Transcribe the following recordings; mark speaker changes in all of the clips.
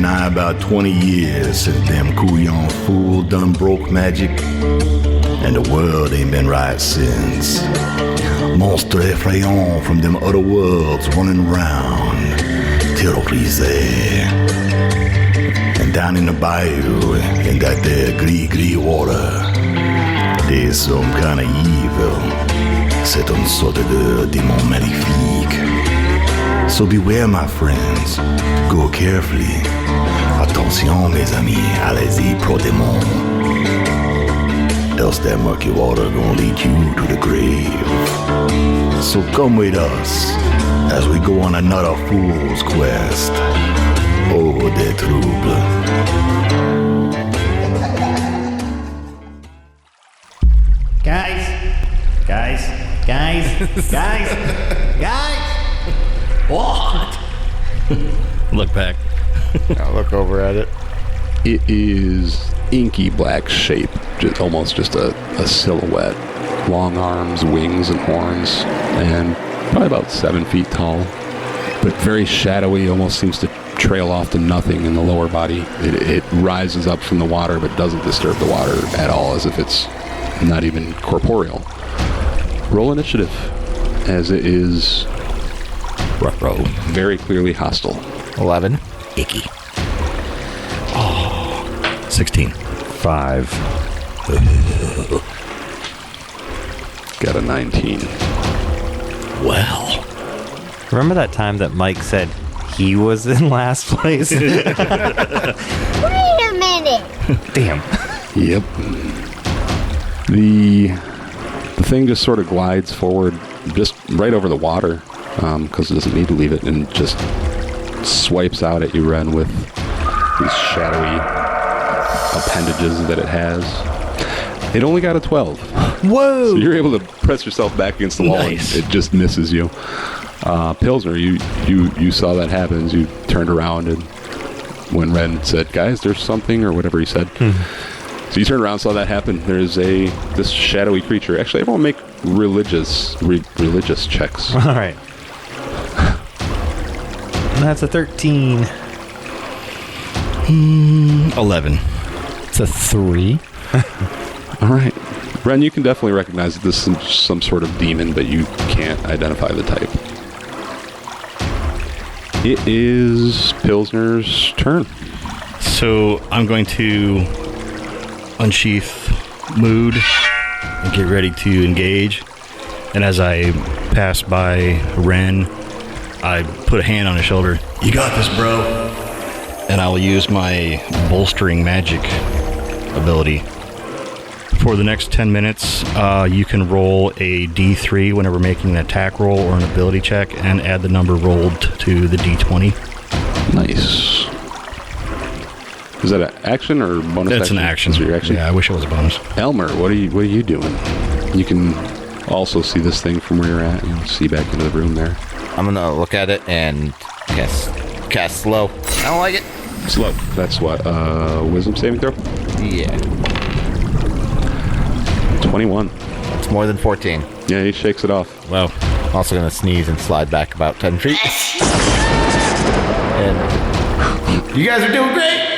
Speaker 1: been nigh about 20 years since them couillon fool done broke magic, and the world ain't been right since. Monster effrayant from them other worlds running round, terrorisé. And down in the bayou, in that there gris water, there's some kind of evil. C'est une sorte de démon maléfique. So beware, my friends. Go carefully. Attention, mes amis. Allez-y, pro démon. Else that murky water gonna lead you to the grave. So come with us as we go on another fool's quest. Oh, the trouble.
Speaker 2: Guys. What?
Speaker 3: Look back.
Speaker 4: I'll look over at it.
Speaker 5: It is inky black shape, almost just a silhouette. Long arms, wings, and horns, and probably about 7 feet tall. But very shadowy, almost seems to trail off to nothing in the lower body. It rises up from the water, but doesn't disturb the water at all, as if it's not even corporeal. Roll initiative, as it is very clearly hostile.
Speaker 4: 11.
Speaker 2: Icky.
Speaker 3: 16.
Speaker 4: 5.
Speaker 5: Got a 19.
Speaker 3: Well.
Speaker 6: Remember that time that Mike said he was in last place?
Speaker 7: Wait a minute.
Speaker 6: Damn.
Speaker 5: Yep. The thing just sort of glides forward, just right over the water, because it doesn't need to leave it, and just swipes out at you, Ren, with these shadowy appendages that it has. It only got a 12.
Speaker 6: Whoa!
Speaker 5: So you're able to press yourself back against the wall.
Speaker 3: Nice.
Speaker 5: And it just misses you. Pilsner, you saw that happen. You turned around, and when Ren said, "Guys, there's something," or whatever he said. So you turned around, saw that happen. There's this shadowy creature. Actually, everyone make religious checks.
Speaker 6: All right. That's a 13.
Speaker 3: 11.
Speaker 4: It's a 3.
Speaker 5: All right. Ren, you can definitely recognize that this is some sort of demon, but you can't identify the type. It is Pilsner's turn.
Speaker 3: So I'm going to unsheath Mood and get ready to engage. And as I pass by Ren, I put a hand on his shoulder. You got this, bro. And I'll use my bolstering magic ability. For the next 10 minutes, you can roll a D3 whenever making an attack roll or an ability check and add the number rolled to the D20.
Speaker 5: Nice. Is that an action or bonus?
Speaker 3: That's an action.
Speaker 5: Your action?
Speaker 3: Yeah, I wish it was a bonus.
Speaker 5: Elmer, what are you doing? You can also see this thing from where you're at and see back into the room there.
Speaker 4: I'm going to look at it and cast slow. I don't like it.
Speaker 5: Slow. That's what? Wisdom saving throw?
Speaker 4: Yeah.
Speaker 5: 21.
Speaker 4: It's more than 14.
Speaker 5: Yeah, he shakes it off.
Speaker 3: Wow.
Speaker 4: Also going to sneeze and slide back about 10 feet. And you guys are doing great.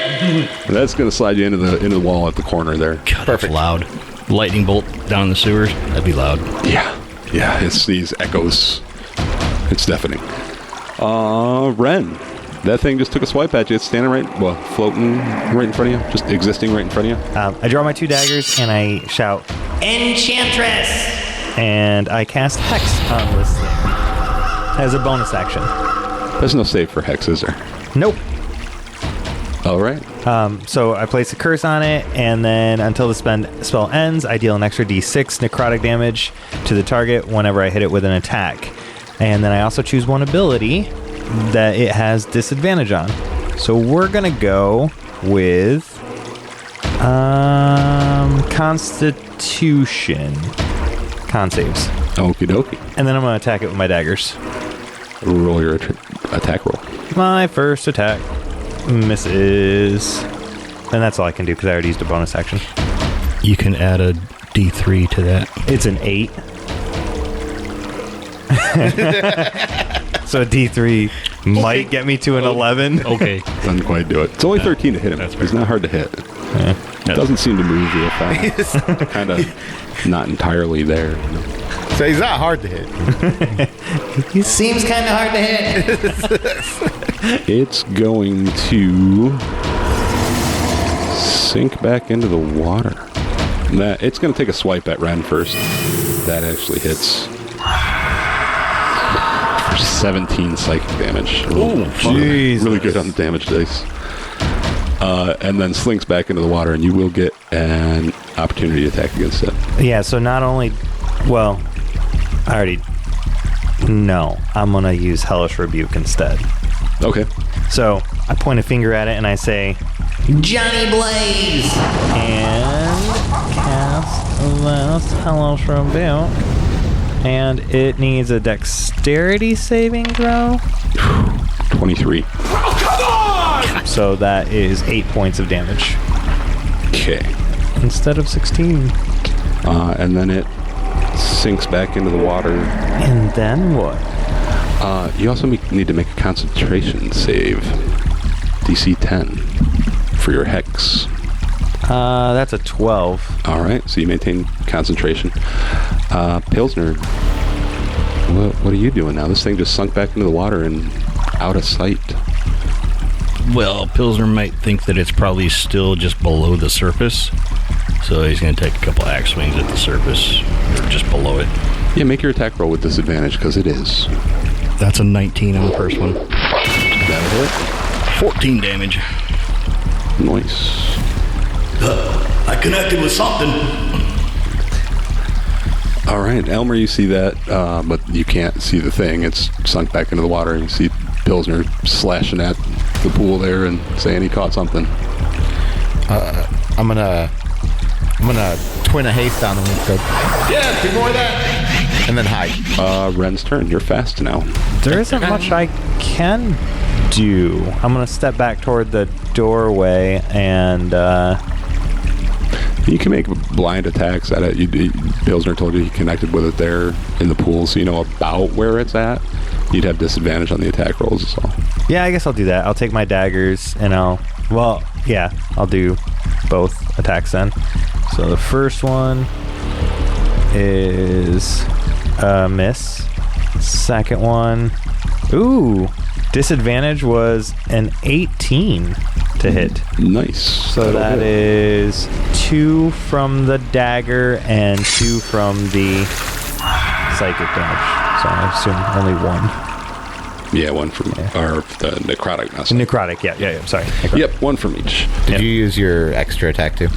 Speaker 5: That's going to slide you into the wall at the corner there.
Speaker 3: God, that's loud. Lightning bolt down in the sewers. That'd be loud.
Speaker 5: Yeah. His sneeze echoes. It's deafening. Ren. That thing just took a swipe at you. It's standing floating right in front of you. Just existing right in front of you.
Speaker 6: I draw my 2 daggers and I shout, Enchantress! And I cast Hex on this thing as a bonus action.
Speaker 5: There's no save for Hex, is there?
Speaker 6: Nope.
Speaker 5: All right.
Speaker 6: So I place a curse on it, and then until the spell ends, I deal an extra d6 necrotic damage to the target whenever I hit it with an attack. And then I also choose one ability that it has disadvantage on. So we're going to go with Constitution. Con saves.
Speaker 5: Okie dokie.
Speaker 6: And then I'm going to attack it with my daggers.
Speaker 5: Roll your attack roll.
Speaker 6: My first attack misses. And that's all I can do because I already used a bonus action.
Speaker 3: You can add a D3 to that.
Speaker 6: It's an 8. So a D3 might get me to an 11.
Speaker 3: Okay.
Speaker 5: Doesn't quite do it. It's only 13 to hit him. It's not hard to hit. It doesn't seem to move real fast. Kind of not entirely there.
Speaker 8: So he's not hard to hit.
Speaker 2: He seems kind of hard to hit.
Speaker 5: It's going to sink back into the water. It's going to take a swipe at Ren first. That actually hits for 17 psychic damage.
Speaker 6: Oh, jeez.
Speaker 5: Really good on the damage dice. And then slinks back into the water, and you will get an opportunity attack against it.
Speaker 6: Yeah, so not only... Well, I already... No, I'm going to use Hellish Rebuke instead.
Speaker 5: Okay.
Speaker 6: So I point a finger at it, and I say...
Speaker 2: Johnny Blaze!
Speaker 6: And cast this Hellish Rebuke. And it needs a dexterity saving throw.
Speaker 5: 23.
Speaker 6: So that is 8 points of damage.
Speaker 5: Okay.
Speaker 6: Instead of 16.
Speaker 5: And then it sinks back into the water.
Speaker 6: And then what?
Speaker 5: You also need to make a concentration save. DC 10 for your hex.
Speaker 6: That's a 12.
Speaker 5: All right, so you maintain concentration. Pilsner, what are you doing now? This thing just sunk back into the water and out of sight.
Speaker 3: Well, Pilsner might think that it's probably still just below the surface. So he's going to take a couple axe swings at the surface, or just below it.
Speaker 5: Yeah, make your attack roll with disadvantage, because it is.
Speaker 3: That's a 19 on the first one.
Speaker 5: That'll hit.
Speaker 3: 14 damage.
Speaker 5: Nice.
Speaker 1: I connected with something.
Speaker 5: All right, Elmer, you see that, but you can't see the thing. It's sunk back into the water, and you see Pilsner slashing at the pool there and saying he caught something.
Speaker 8: I'm gonna twin a haste on him and go, yeah, do more of that. And then hide.
Speaker 5: Ren's turn. You're fast now.
Speaker 6: There isn't much I can do. I'm going to step back toward the doorway and...
Speaker 5: You can make blind attacks at it. Pilsner told you he connected with it there in the pool, so you know about where it's at. You'd have disadvantage on the attack rolls as well.
Speaker 6: Yeah, I guess I'll do that. I'll take my daggers and I'll do both attacks then. So the first one is a miss. Second one, disadvantage was an 18 to hit.
Speaker 5: Nice.
Speaker 6: So that is 2 from the dagger and 2 from the psychic damage. So I assume only 1.
Speaker 5: Yeah, 1 from or the necrotic. Not
Speaker 6: Necrotic, yeah. Sorry. Necrotic.
Speaker 5: Yep, 1 from each.
Speaker 8: Did you use your extra attack too?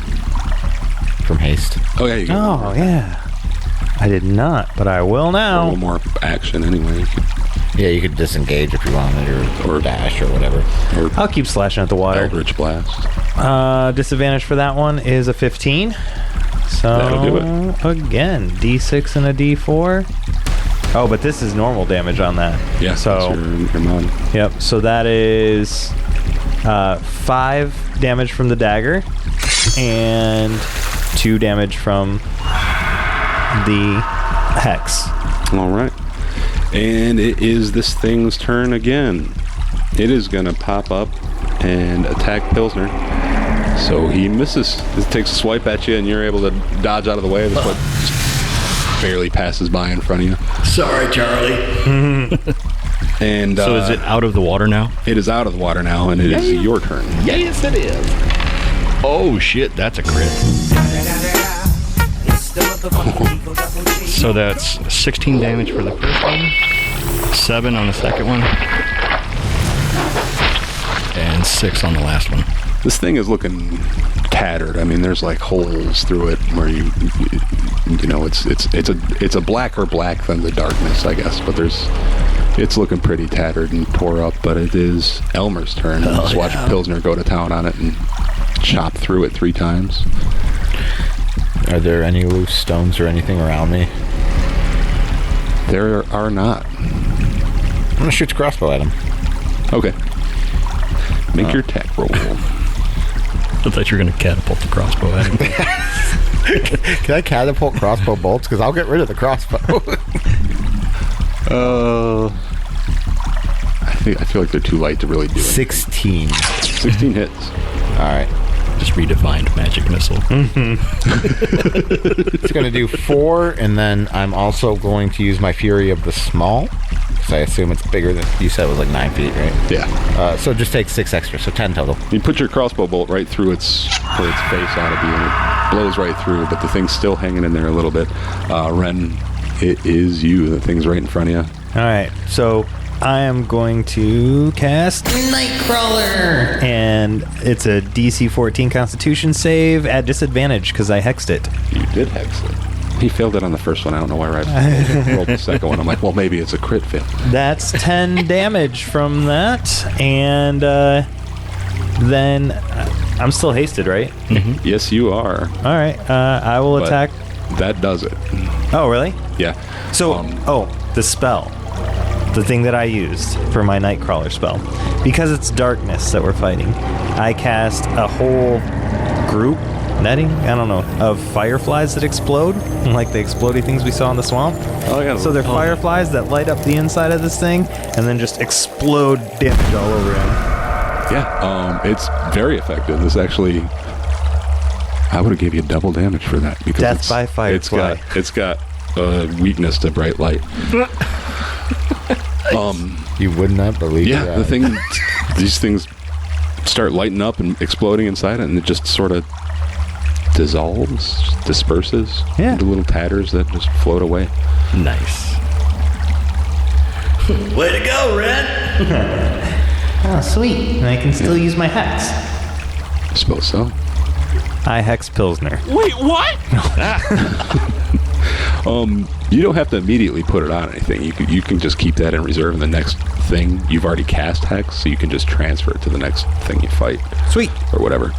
Speaker 8: From haste?
Speaker 5: Oh, yeah, you go.
Speaker 6: Oh, yeah. I did not, but I will
Speaker 5: A
Speaker 6: now.
Speaker 5: little more action anyway.
Speaker 8: Yeah, you could disengage if you wanted, or dash, or whatever.
Speaker 5: Or
Speaker 6: I'll keep slashing at the water.
Speaker 5: Eldritch Blast.
Speaker 6: Disadvantage for that one is a 15. So
Speaker 5: That'll do it.
Speaker 6: Again, D6 and a D4. Oh, but this is normal damage on that.
Speaker 5: Yeah,
Speaker 6: So
Speaker 5: that's your mod.
Speaker 6: yep. So that is 5 damage from the dagger and 2 damage from the hex.
Speaker 5: All right. And it is this thing's turn again. It is going to pop up and attack Pilsner. So he misses. It takes a swipe at you, and you're able to dodge out of the way. This one just barely passes by in front of you.
Speaker 1: Sorry, Charlie.
Speaker 5: And
Speaker 3: So is it out of the water now?
Speaker 5: It is out of the water now, and it is your turn.
Speaker 3: Yes, it is. Oh, shit, that's a crit. So that's 16 damage for the first one, 7 on the second one, and 6 on the last one.
Speaker 5: This thing is looking tattered. I mean, there's like holes through it where you know it's a blacker black than the darkness, I guess. But it's looking pretty tattered and tore up. But it is Elmer's turn. Just watch Pilsner go to town on it and chop through it 3 times.
Speaker 8: Are there any loose stones or anything around me?
Speaker 5: There are not.
Speaker 8: I'm gonna shoot the crossbow at him.
Speaker 5: Okay. Make your attack roll.
Speaker 3: I thought you were going to catapult the crossbow at him.
Speaker 8: Can I catapult crossbow bolts? Because I'll get rid of the crossbow.
Speaker 5: I feel like they're too light to really do it.
Speaker 8: 16.
Speaker 5: 16 hits.
Speaker 8: All right.
Speaker 3: Just redefined magic missile.
Speaker 8: It's going to do 4, and then I'm also going to use my Fury of the Small, because I assume it's bigger than... You said it was like 9 feet, right?
Speaker 5: Yeah.
Speaker 8: So just take 6 extra, so 10 total.
Speaker 5: You put your crossbow bolt right through where its face ought to be, and it blows right through, but the thing's still hanging in there a little bit. Ren, it is you. The thing's right in front of you.
Speaker 6: All right, so I am going to cast Nightcrawler, and it's a DC 14 Constitution save at disadvantage because I hexed it.
Speaker 5: You did hex it. He failed it on the first one. I don't know why I rolled the second one. I'm like, well, maybe it's a crit fail.
Speaker 6: That's 10 damage from that, and then I'm still hasted, right?
Speaker 5: Mm-hmm. Yes, you are.
Speaker 6: All right, I will
Speaker 5: But
Speaker 6: attack.
Speaker 5: That does it.
Speaker 6: Oh, really?
Speaker 5: Yeah.
Speaker 6: So, the spell. The thing that I used for my Nightcrawler spell. Because it's darkness that we're fighting, I cast a whole group, netting, I don't know, of fireflies that explode, like the explodey things we saw in the swamp.
Speaker 5: Oh, yeah.
Speaker 6: So they're fireflies that light up the inside of this thing and then just explode damage all over him.
Speaker 5: Yeah, it's very effective. This actually... I would have gave you double damage for that. Because
Speaker 6: Death by firefly.
Speaker 5: It's got weakness to bright light.
Speaker 8: You would not believe that.
Speaker 5: These things start lighting up and exploding inside it, and it just sort of dissolves, disperses into little tatters that just float away.
Speaker 3: Nice. Way to go, Red!
Speaker 2: Oh, sweet. And I can still use my hex.
Speaker 5: I suppose so.
Speaker 6: I hex Pilsner.
Speaker 2: Wait, what?
Speaker 5: You don't have to immediately put it on anything. You can just keep that in reserve, and the next thing you've already cast hex, so you can just transfer it to the next thing you fight.
Speaker 6: Sweet.
Speaker 5: Or whatever.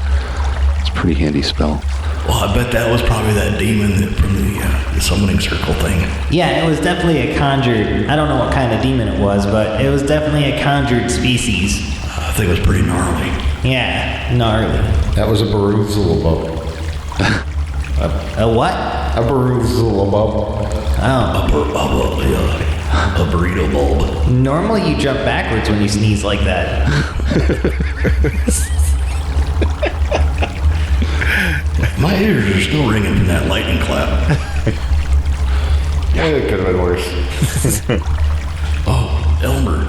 Speaker 5: It's a pretty handy spell.
Speaker 1: Well, I bet that was probably that demon from the summoning circle thing.
Speaker 2: Yeah, it was definitely a conjured. I don't know what kind of demon it was, but it was definitely a conjured species.
Speaker 1: I think it was pretty gnarly.
Speaker 2: Yeah, gnarly.
Speaker 8: That was a Baruzulabub.
Speaker 2: A what?
Speaker 8: A Baruzulabub.
Speaker 2: Oh.
Speaker 1: A burrito bulb.
Speaker 2: Normally you jump backwards when you sneeze like that.
Speaker 1: My ears are still ringing from that lightning clap.
Speaker 8: Yeah, it could have been worse.
Speaker 1: Oh, Elmer.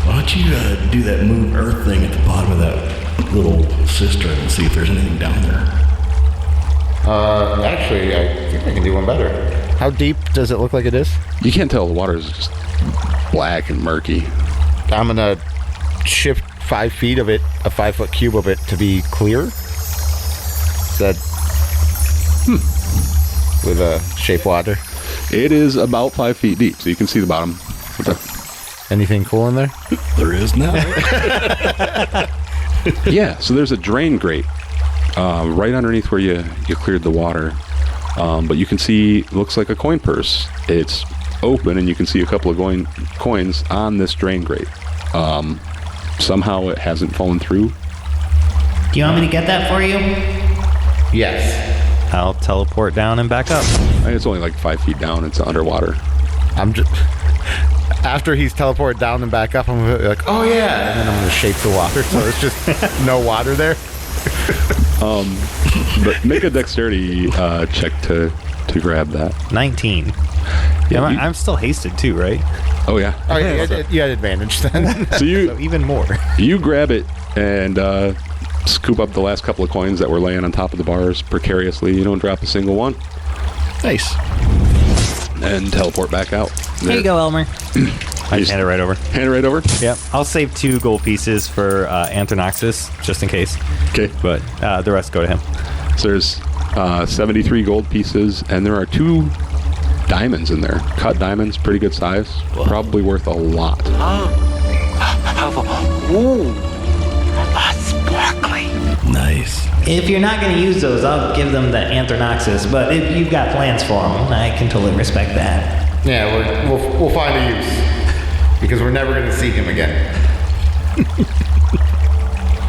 Speaker 1: Why don't you do that move earth thing at the bottom of that little cistern and see if there's anything down there?
Speaker 8: Actually, I think I can do one better. How deep does it look like it is?
Speaker 5: You can't tell. The water is just black and murky.
Speaker 8: I'm going to shift 5 feet of it, a 5-foot cube of it, to be clear. That with a shape water.
Speaker 5: It is about 5 feet deep, so you can see the bottom.
Speaker 8: Anything cool in there?
Speaker 1: There is now.
Speaker 5: Yeah, so there's a drain grate right underneath where you cleared the water. But you can see, looks like a coin purse. It's open, and you can see a couple of coins on this drain grate. Somehow it hasn't fallen through.
Speaker 2: Do you want me to get that for you?
Speaker 8: Yes.
Speaker 6: I'll teleport down and back up.
Speaker 5: It's only like 5 feet down. It's underwater.
Speaker 8: I'm just... After he's teleported down and back up, I'm gonna be like, oh yeah, and then I'm gonna shape the water, so it's just no water there.
Speaker 5: But make a dexterity check to grab that.
Speaker 6: 19.
Speaker 5: Yeah,
Speaker 6: I'm still hasted too, right?
Speaker 5: Oh yeah.
Speaker 8: Oh yeah, you had advantage then.
Speaker 5: So
Speaker 6: So even more.
Speaker 5: you grab it and scoop up the last couple of coins that were laying on top of the bars precariously. You don't drop a single one.
Speaker 3: Nice.
Speaker 5: And teleport back out.
Speaker 2: Here you go, Elmer.
Speaker 6: I just hand it right over.
Speaker 5: Hand it right over?
Speaker 6: Yep. I'll save 2 gold pieces for Anthronoxus, just in case.
Speaker 5: Okay.
Speaker 6: But the rest go to him.
Speaker 5: So there's 73 gold pieces, and there are 2 diamonds in there. Cut diamonds, pretty good size. Whoa. Probably worth a lot.
Speaker 2: Ooh. Sparkly.
Speaker 1: Nice.
Speaker 2: If you're not going to use those, I'll give them the Anthronoxus. But if you've got plans for them, I can totally respect that.
Speaker 8: Yeah, we'll find a use because we're never gonna see him again.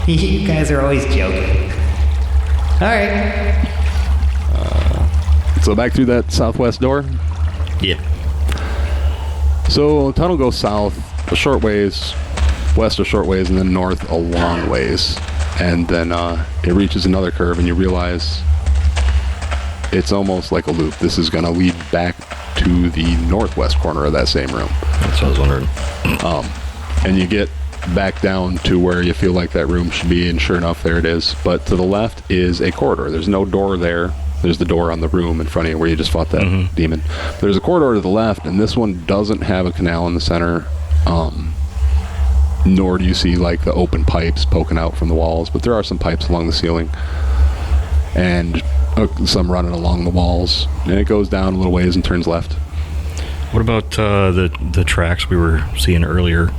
Speaker 2: You guys are always joking. All right.
Speaker 5: So back through that southwest door.
Speaker 3: Yeah.
Speaker 5: So tunnel goes south a short ways, west a short ways, and then north a long ways. And then it reaches another curve, and you realize it's almost like a loop. This is going to lead back to the northwest corner of that same room.
Speaker 3: That's what I was wondering.
Speaker 5: And you get back down to where you feel like that room should be, and sure enough, there it is. But to the left is a corridor. There's no door there. There's the door on the room in front of you where you just fought that demon. There's a corridor to the left, and this one doesn't have a canal in the center, nor do you see like the open pipes poking out from the walls, but there are some pipes along the ceiling, and some running along the walls. And it goes down a little ways and turns left.
Speaker 3: What about the tracks we were seeing earlier?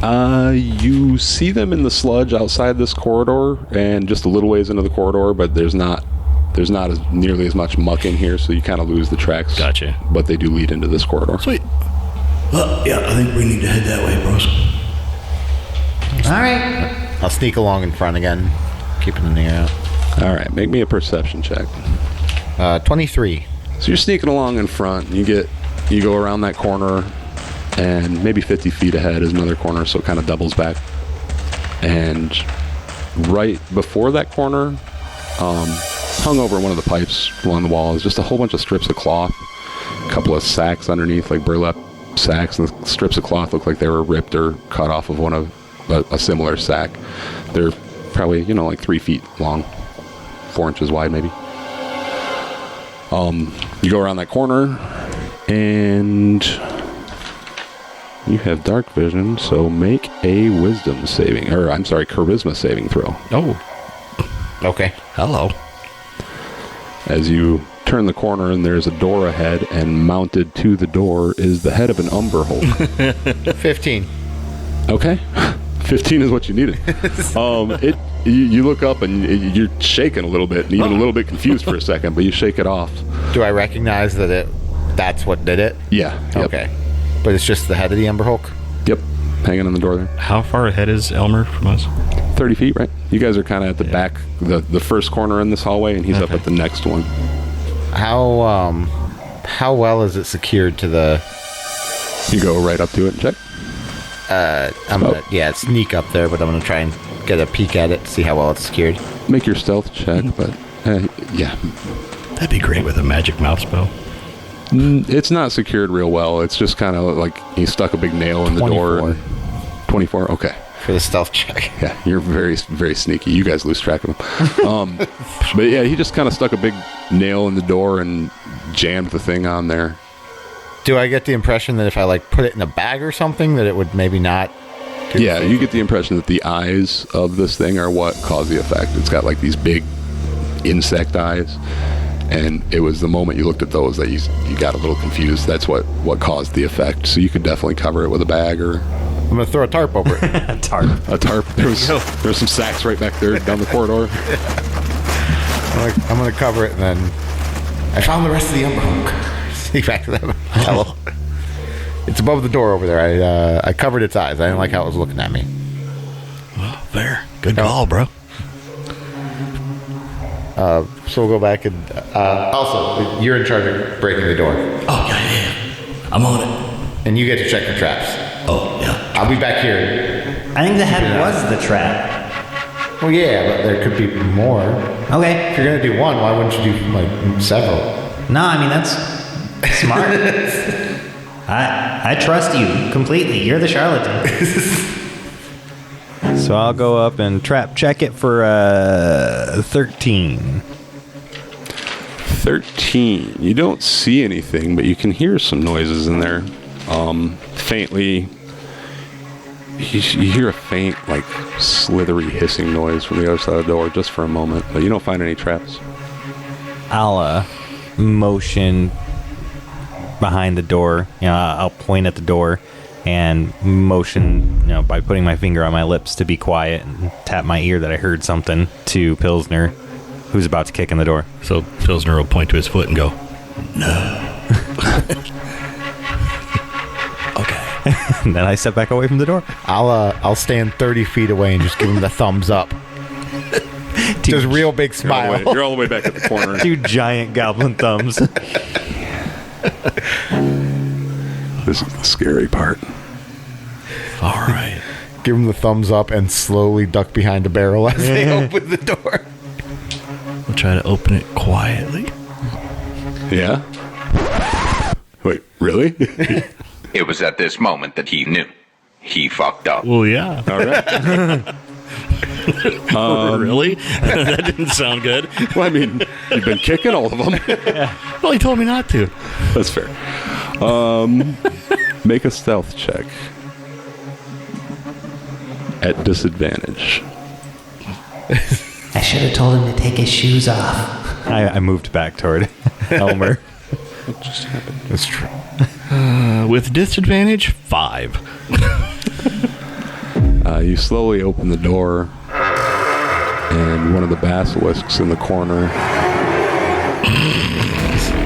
Speaker 5: You see them in the sludge outside this corridor and just a little ways into the corridor, but there's not as nearly as much muck in here, so you kind of lose the tracks.
Speaker 3: Gotcha.
Speaker 5: But they do lead into this corridor.
Speaker 3: Sweet.
Speaker 1: Well, yeah, I think we need to head that way, bros.
Speaker 2: All right.
Speaker 8: I'll sneak along in front again, keeping an ear out.
Speaker 5: All right, make me a perception check.
Speaker 8: 23.
Speaker 5: So you're sneaking along in front. You go around that corner, and maybe 50 feet ahead is another corner, so it kind of doubles back. And right before that corner, hung over one of the pipes along the wall is just a whole bunch of strips of cloth, a couple of sacks underneath, like burlap sacks, and the strips of cloth look like they were ripped or cut off of one of a similar sack. They're probably, like 3 feet long, 4 inches wide maybe. You go around that corner, and you have dark vision, so make a charisma saving throw.
Speaker 3: Oh,
Speaker 8: Okay.
Speaker 3: hello.
Speaker 5: As you turn the corner, and there's a door ahead, and mounted to the door is the head of an Umber Hulk.
Speaker 8: 15.
Speaker 5: Okay. 15 is what you needed. You look up, and you're shaking a little bit, and even a little bit confused for a second, but you shake it off.
Speaker 8: Do I recognize that's what did it?
Speaker 5: Yeah. Yep.
Speaker 8: Okay. But it's just the head of the Ember Hulk?
Speaker 5: Yep. Hanging on the door there.
Speaker 3: How far ahead is Elmer from us?
Speaker 5: 30 feet, right? You guys are kind of at the back, the first corner in this hallway, and he's up at the next one.
Speaker 8: How well is it secured to the...
Speaker 5: You go right up to it and check.
Speaker 8: I'm gonna sneak up there, but I'm gonna try and get a peek at it to see how well it's secured.
Speaker 5: Make your stealth check, but yeah.
Speaker 3: That'd be great with a magic mouth spell.
Speaker 5: It's not secured real well. It's just kind of like he stuck a big nail in the
Speaker 8: 24.
Speaker 5: door. 24? Okay.
Speaker 8: For the stealth check.
Speaker 5: Yeah, you're very, very sneaky. You guys lose track of him. But yeah, he just kind of stuck a big nail in the door and jammed the thing on there.
Speaker 8: Do I get the impression that if I put it in a bag or something, that it would maybe not?
Speaker 5: Yeah, you get the impression that the eyes of this thing are what cause the effect. It's got like these big insect eyes, and it was the moment you looked at those that you got a little confused. That's what caused the effect. So you could definitely cover it with a bag, or
Speaker 8: I'm gonna throw a tarp over it.
Speaker 5: a tarp. There's some sacks right back there down the corridor.
Speaker 8: I'm gonna cover it, and then I found the rest of the Ember Hulk. Sneak back to them. Hello. It's above the door over there. I covered its eyes. I didn't like how it was looking at me.
Speaker 3: Well, fair. Good call, bro.
Speaker 8: So we'll go back and... also, you're in charge of breaking the door.
Speaker 1: Oh, yeah. I'm on it.
Speaker 8: And you get to check the traps.
Speaker 1: Oh, yeah.
Speaker 8: I'll be back here.
Speaker 2: I think the head was the trap.
Speaker 8: Well, yeah, but there could be more.
Speaker 2: Okay.
Speaker 8: If you're going to do one, why wouldn't you do, several?
Speaker 2: No, I mean, that's smart. I trust you completely. You're the charlatan.
Speaker 6: So I'll go up and trap check it for 13.
Speaker 5: 13. You don't see anything, but you can hear some noises in there. Faintly, you hear a faint, slithery hissing noise from the other side of the door just for a moment, but you don't find any traps.
Speaker 6: I'll motion behind the door. I'll point at the door and motion, by putting my finger on my lips to be quiet, and tap my ear that I heard something to Pilsner, who's about to kick in the door.
Speaker 3: So Pilsner will point to his foot and go, "No." Okay.
Speaker 6: And then I step back away from the door.
Speaker 8: I'll stand 30 feet away and just give him the thumbs up. Just real big smile.
Speaker 5: You're all the way back at the corner.
Speaker 6: 2 giant goblin thumbs.
Speaker 5: This is the scary part.
Speaker 3: All right.
Speaker 8: Give them the thumbs up and slowly duck behind a barrel as they open the door.
Speaker 3: We'll try to open it quietly.
Speaker 5: Yeah? Wait, really?
Speaker 9: It was at this moment that he knew. He fucked up.
Speaker 3: Well, yeah.
Speaker 5: All right.
Speaker 3: Really? That didn't sound good.
Speaker 5: Well, I mean, you've been kicking all of them.
Speaker 3: Well, he told me not to.
Speaker 5: That's fair. Make a stealth check. At disadvantage.
Speaker 2: I should have told him to take his shoes off.
Speaker 6: I moved back toward Elmer.
Speaker 5: What just happened?
Speaker 8: That's true.
Speaker 3: With disadvantage, 5.
Speaker 5: You slowly open the door, and one of the basilisks in the corner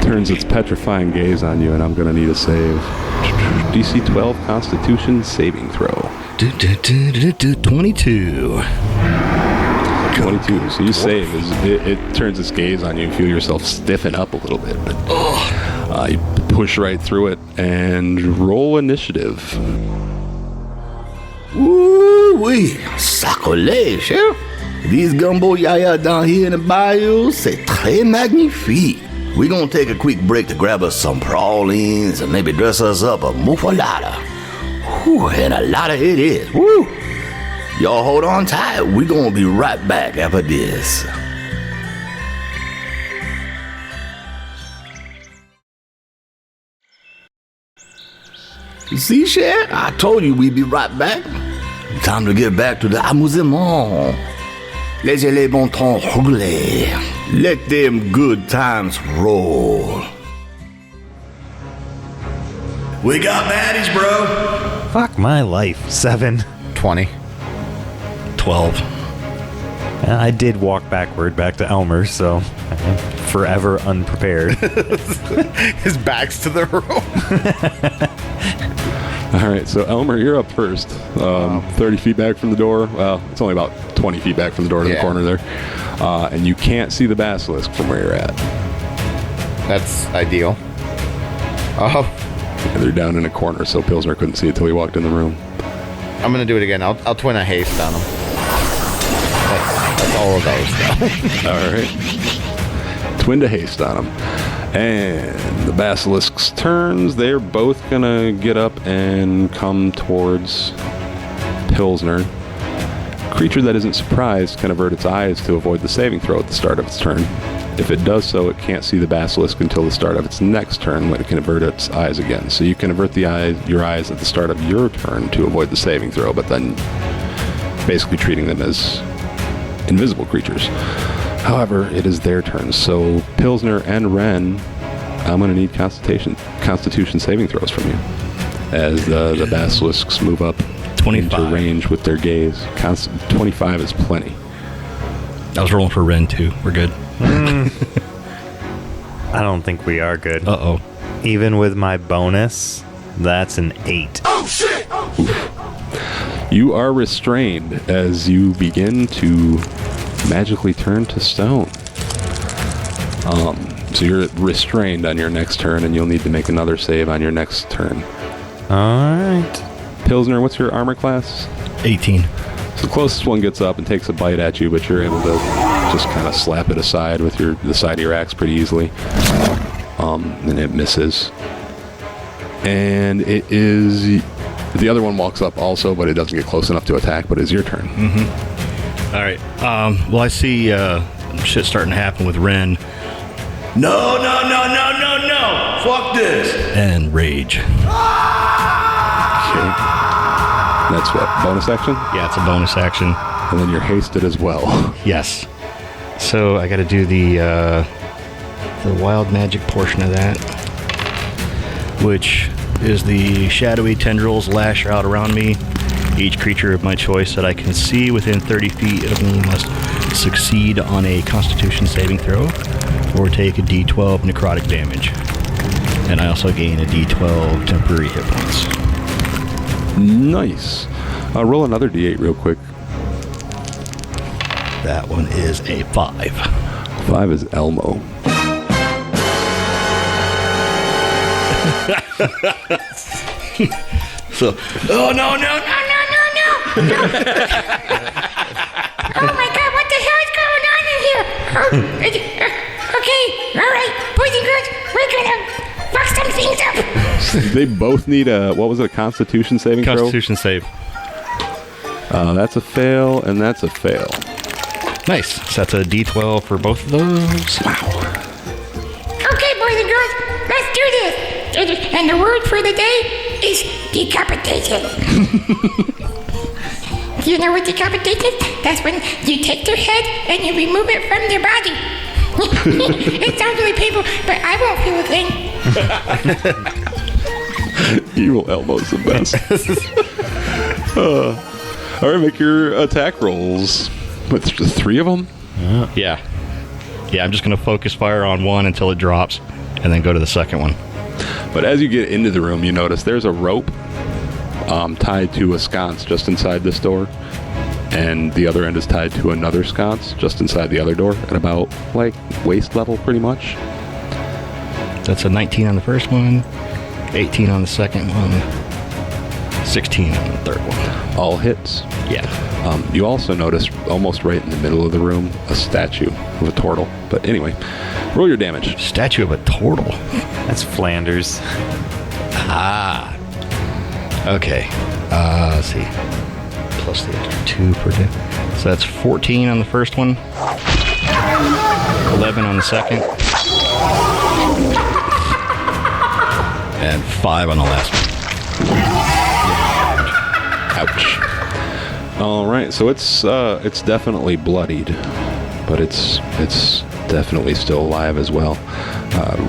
Speaker 5: turns its petrifying gaze on you, and I'm going to need a save. DC 12 Constitution saving throw.
Speaker 3: 22.
Speaker 5: 22. So you save as it turns its gaze on you and feel yourself stiffen up a little bit. But you push right through it and roll initiative.
Speaker 1: Ooh-wee, sacrilege, Sheriff. These gumbo yaya down here in the bayou, c'est très magnifique. We're gonna take a quick break to grab us some pralines and maybe dress us up a muffalata. Whew, and a lot of it is. Woo! Y'all hold on tight. We're gonna be right back after this. See, Sheriff? I told you we'd be right back. Time to get back to the amusement. Laissez les bons temps rouler. Let them good times roll. We got baddies, bro.
Speaker 6: Fuck my life. 7.
Speaker 8: 20.
Speaker 3: 12.
Speaker 6: I did walk backward back to Elmer, so I'm forever unprepared.
Speaker 8: His back's to the room.
Speaker 5: All right, so Elmer, you're up first. 30 feet back from the door. Well, it's only about 20 feet back from the door to the corner there. And you can't see the basilisk from where you're at.
Speaker 8: That's ideal. Oh,
Speaker 5: And they're down in a corner, so Pilsner couldn't see it till he walked in the room.
Speaker 8: I'm gonna do it again. I'll twin a haste on him. That's all of those, though.
Speaker 5: All right. Twin to haste on him. And the basilisk's turns. They're both going to get up and come towards Pilsner. Creature that isn't surprised can avert its eyes to avoid the saving throw at the start of its turn. If it does so, it can't see the basilisk until the start of its next turn, when it can avert its eyes again. So you can avert your eyes at the start of your turn to avoid the saving throw, but then basically treating them as invisible creatures. However, it is their turn, so Pilsner and Ren, I'm going to need Constitution saving throws from you as the basilisks move up
Speaker 3: 25.
Speaker 5: into range with their gaze. 25 is plenty.
Speaker 3: I was rolling for Ren, too. We're good.
Speaker 6: I don't think we are good.
Speaker 3: Uh-oh.
Speaker 6: Even with my bonus, that's an 8.
Speaker 5: You are restrained as you begin to magically turn to stone. So you're restrained on your next turn, and you'll need to make another save on your next turn.
Speaker 6: Alright.
Speaker 5: Pilsner, what's your armor class?
Speaker 3: 18.
Speaker 5: So the closest one gets up and takes a bite at you, but you're able to just kind of slap it aside with the side of your axe pretty easily. And it misses. And it is... The other one walks up also, but it doesn't get close enough to attack, but it's your turn.
Speaker 3: Mm-hmm. All right. Well, I see shit starting to happen with Ren.
Speaker 1: No. Fuck this.
Speaker 3: And rage.
Speaker 5: Okay. That's what? Bonus action?
Speaker 3: Yeah, it's a bonus action.
Speaker 5: And then you're hasted as well.
Speaker 3: Yes. So I got to do the wild magic portion of that, which is the shadowy tendrils lash out around me. Each creature of my choice that I can see within 30 feet of me must succeed on a Constitution saving throw or take a D12 necrotic damage. And I also gain a D12 temporary hit points.
Speaker 5: Nice. Roll another D8 real quick.
Speaker 3: That one is a 5.
Speaker 5: 5 is Elmo.
Speaker 3: So, oh no.
Speaker 10: Oh my God, what the hell is going on in here? Okay, all right, boys and girls, we're gonna fuck some things up.
Speaker 5: They both need a, what was it, a Constitution saving throw?
Speaker 3: Constitution save.
Speaker 5: That's a fail, and that's a fail.
Speaker 3: Nice. So that's a D12 for both of those. Wow.
Speaker 10: Okay, boys and girls, let's do this. And the word for the day is decapitation. Do you know what decapitation is? That's when you take their head and you remove it from their body. It sounds really painful, but I won't feel a thing.
Speaker 5: Evil Elmo's the best. All right, make your attack rolls. What, 3 of them?
Speaker 3: Yeah. Yeah, I'm just going to focus fire on one until it drops, and then go to the second one.
Speaker 5: But as you get into the room, you notice there's a rope tied to a sconce just inside this door, and the other end is tied to another sconce just inside the other door at about, like, waist level, pretty much.
Speaker 3: That's a 19 on the first one, 18 on the second one, 16 on the third one.
Speaker 5: All hits.
Speaker 3: Yeah.
Speaker 5: You also notice, almost right in the middle of the room, a statue of a turtle. But anyway, roll your damage.
Speaker 3: Statue of a turtle.
Speaker 6: That's Flanders.
Speaker 3: Ah. Okay. Let's see. Plus the extra 2 per day. So that's 14 on the first one. 11 on the second. And 5 on the last one.
Speaker 5: Ouch. All right, so it's definitely bloodied, but it's definitely still alive as well.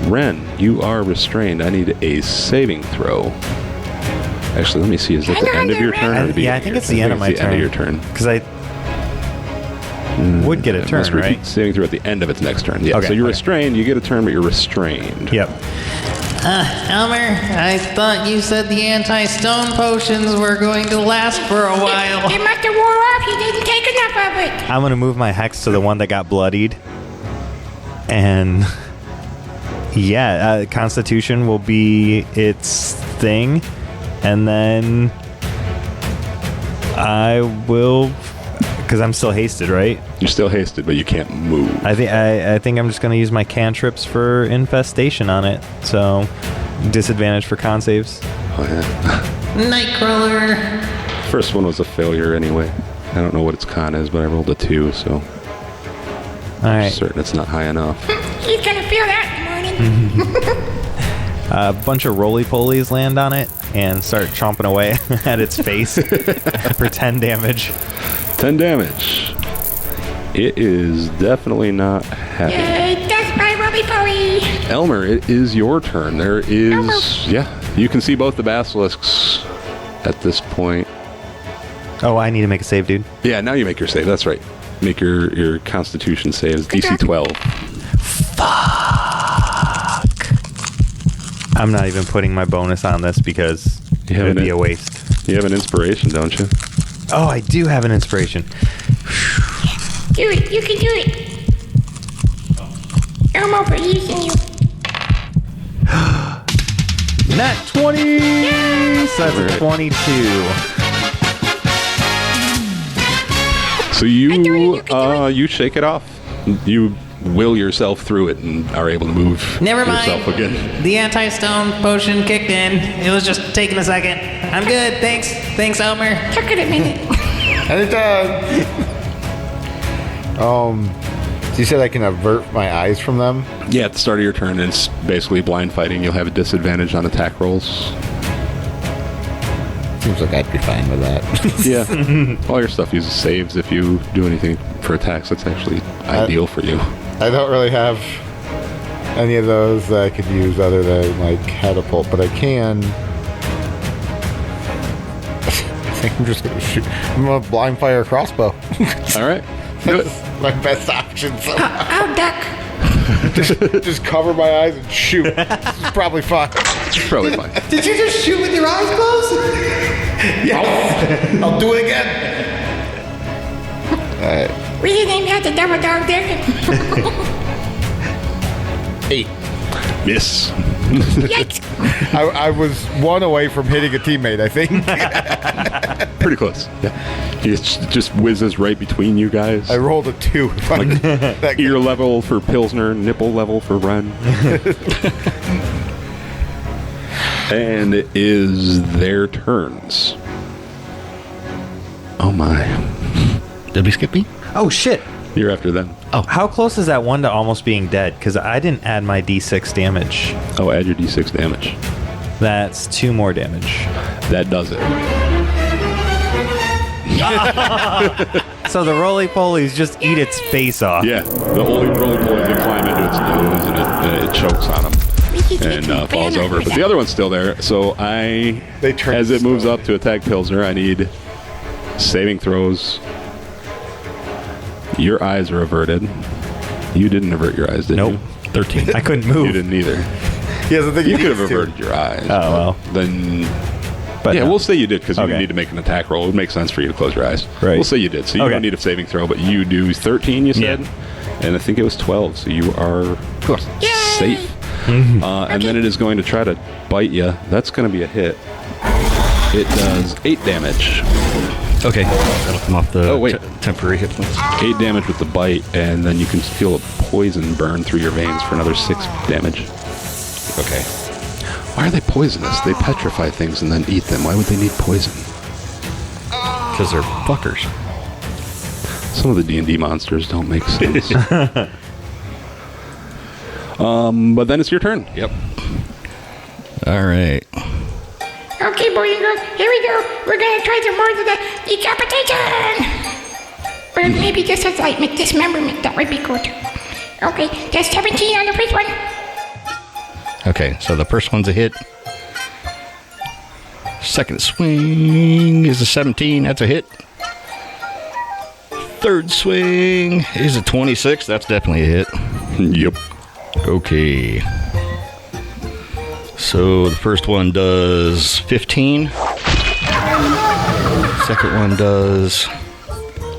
Speaker 5: Ren, you are restrained. I need a saving throw. Actually, let me see. Is it the end of your turn? Or
Speaker 6: I think it's the end of my turn.
Speaker 5: End of your turn.
Speaker 6: Because I would get a turn, right?
Speaker 5: Saving throw at the end of its next turn. Yeah. Okay, so you're restrained. You get a turn, but you're restrained.
Speaker 6: Yep.
Speaker 2: Elmer, I thought you said the anti-stone potions were going to last for a while.
Speaker 10: It must have wore off. You didn't take enough of it.
Speaker 6: I'm going to move my hex to the one that got bloodied. And yeah, Constitution will be its thing. And then I will, because I'm still hasted, right?
Speaker 5: You're still hasted, but you can't move.
Speaker 6: I think I'm just going to use my cantrips for infestation on it. So disadvantage for con saves.
Speaker 5: Oh yeah.
Speaker 2: Nightcrawler.
Speaker 5: First one was a failure anyway. I don't know what its con is, but I rolled a 2, so
Speaker 6: I'm
Speaker 5: certain it's not high enough.
Speaker 10: He's gonna feel that in the morning.
Speaker 6: A bunch of roly-polies land on it and start chomping away at its face for 10 damage.
Speaker 5: 10 damage. It is definitely not happy.
Speaker 10: That's my roly-poly.
Speaker 5: Elmer, it is your turn. There is...
Speaker 10: Elmer.
Speaker 5: Yeah, you can see both the basilisks at this point.
Speaker 6: Oh, I need to make a save, dude.
Speaker 5: Yeah, now you make your save. That's right. Make your Constitution save. It's DC 12.
Speaker 6: I'm not even putting my bonus on this because it would be a waste.
Speaker 5: You have an inspiration, don't you?
Speaker 6: Oh, I do have an inspiration.
Speaker 10: Do it. You can do it. Elmo believes in you.
Speaker 6: Nat 20! So that's a 22.
Speaker 5: So you shake it off. You will yourself through it and are able to move
Speaker 2: Never mind.
Speaker 5: yourself again.
Speaker 2: The anti-stone potion kicked in. It was just taking a second. I'm good. Thanks, Elmer.
Speaker 10: Took it a minute.
Speaker 8: Anytime. So you said I can avert my eyes from them?
Speaker 5: Yeah, at the start of your turn, it's basically blind fighting. You'll have a disadvantage on attack rolls.
Speaker 8: Seems like I'd be fine with that.
Speaker 5: Yeah. All your stuff uses saves if you do anything for attacks. That's actually ideal for you.
Speaker 8: I don't really have any of those that I could use other than like catapult, but I can. I think I'm just gonna shoot. I'm gonna blind fire a crossbow.
Speaker 5: All right. Do it.
Speaker 8: My best option. So
Speaker 10: I'll duck.
Speaker 8: just cover my eyes and shoot. This is probably fine.
Speaker 5: It's probably fine.
Speaker 2: Did you just shoot with your eyes closed?
Speaker 8: Yes. I'll do it again. All right.
Speaker 10: We didn't even have the double dog there.
Speaker 8: 8.
Speaker 5: Miss.
Speaker 10: Yikes.
Speaker 8: I was one away from hitting a teammate, I think.
Speaker 5: Pretty close. Yeah. It just whizzes right between you guys.
Speaker 8: I rolled a 2. That
Speaker 5: Ear level for Pilsner, nipple level for Ren. And it is their turns. Oh my.
Speaker 3: Did we skip me?
Speaker 6: Oh, shit.
Speaker 5: You're after them.
Speaker 6: Oh, how close is that one to almost being dead? Because I didn't add my D6 damage.
Speaker 5: Oh, add your D6 damage.
Speaker 6: That's 2 more damage.
Speaker 5: That does it.
Speaker 6: So the roly-polies just eat its face off.
Speaker 5: Yeah, the only roly-poly they climb into its nose and it chokes on them and falls over. But the other one's still there. So as it moves up to attack Pilsner, I need saving throws. Your eyes are averted. You didn't avert your eyes, did you?
Speaker 6: Nope. 13. I couldn't move.
Speaker 5: You didn't either.
Speaker 8: He has a thing
Speaker 5: You could have averted your eyes.
Speaker 6: Oh, well.
Speaker 5: Then...
Speaker 6: But
Speaker 5: yeah,
Speaker 6: no.
Speaker 5: we'll say you did because you
Speaker 6: Okay.
Speaker 5: need to make an attack roll. It would make sense for you to close your eyes.
Speaker 6: Right.
Speaker 5: We'll say you did. So you
Speaker 6: Okay.
Speaker 5: don't need a saving throw, but you do 13, you said?
Speaker 3: Yeah.
Speaker 5: And I think it was 12, so you are safe. And then it is going to try to bite you. That's going to be a hit. It does 8 damage.
Speaker 3: Okay. That'll come off the
Speaker 5: wait.
Speaker 3: temporary hit points.
Speaker 5: 8 damage with the bite, and then you can feel a poison burn through your veins for another 6 damage.
Speaker 4: Okay.
Speaker 5: Why are they poisonous? They petrify things and then eat them. Why would they need poison?
Speaker 3: Because they're fuckers.
Speaker 5: Some of the D&D monsters don't make sense. But then it's your turn.
Speaker 3: Yep. All right.
Speaker 10: Okay, boys and girls, here we go. We're gonna try some more of the decapitation. Or maybe just a slight dismemberment. That would be good. Okay, that's 17 on the first one.
Speaker 3: Okay, so the first one's a hit. Second swing is a 17. That's a hit. Third swing is a 26. That's definitely a hit.
Speaker 5: Yep.
Speaker 3: Okay. So the first one does 15. Second one does...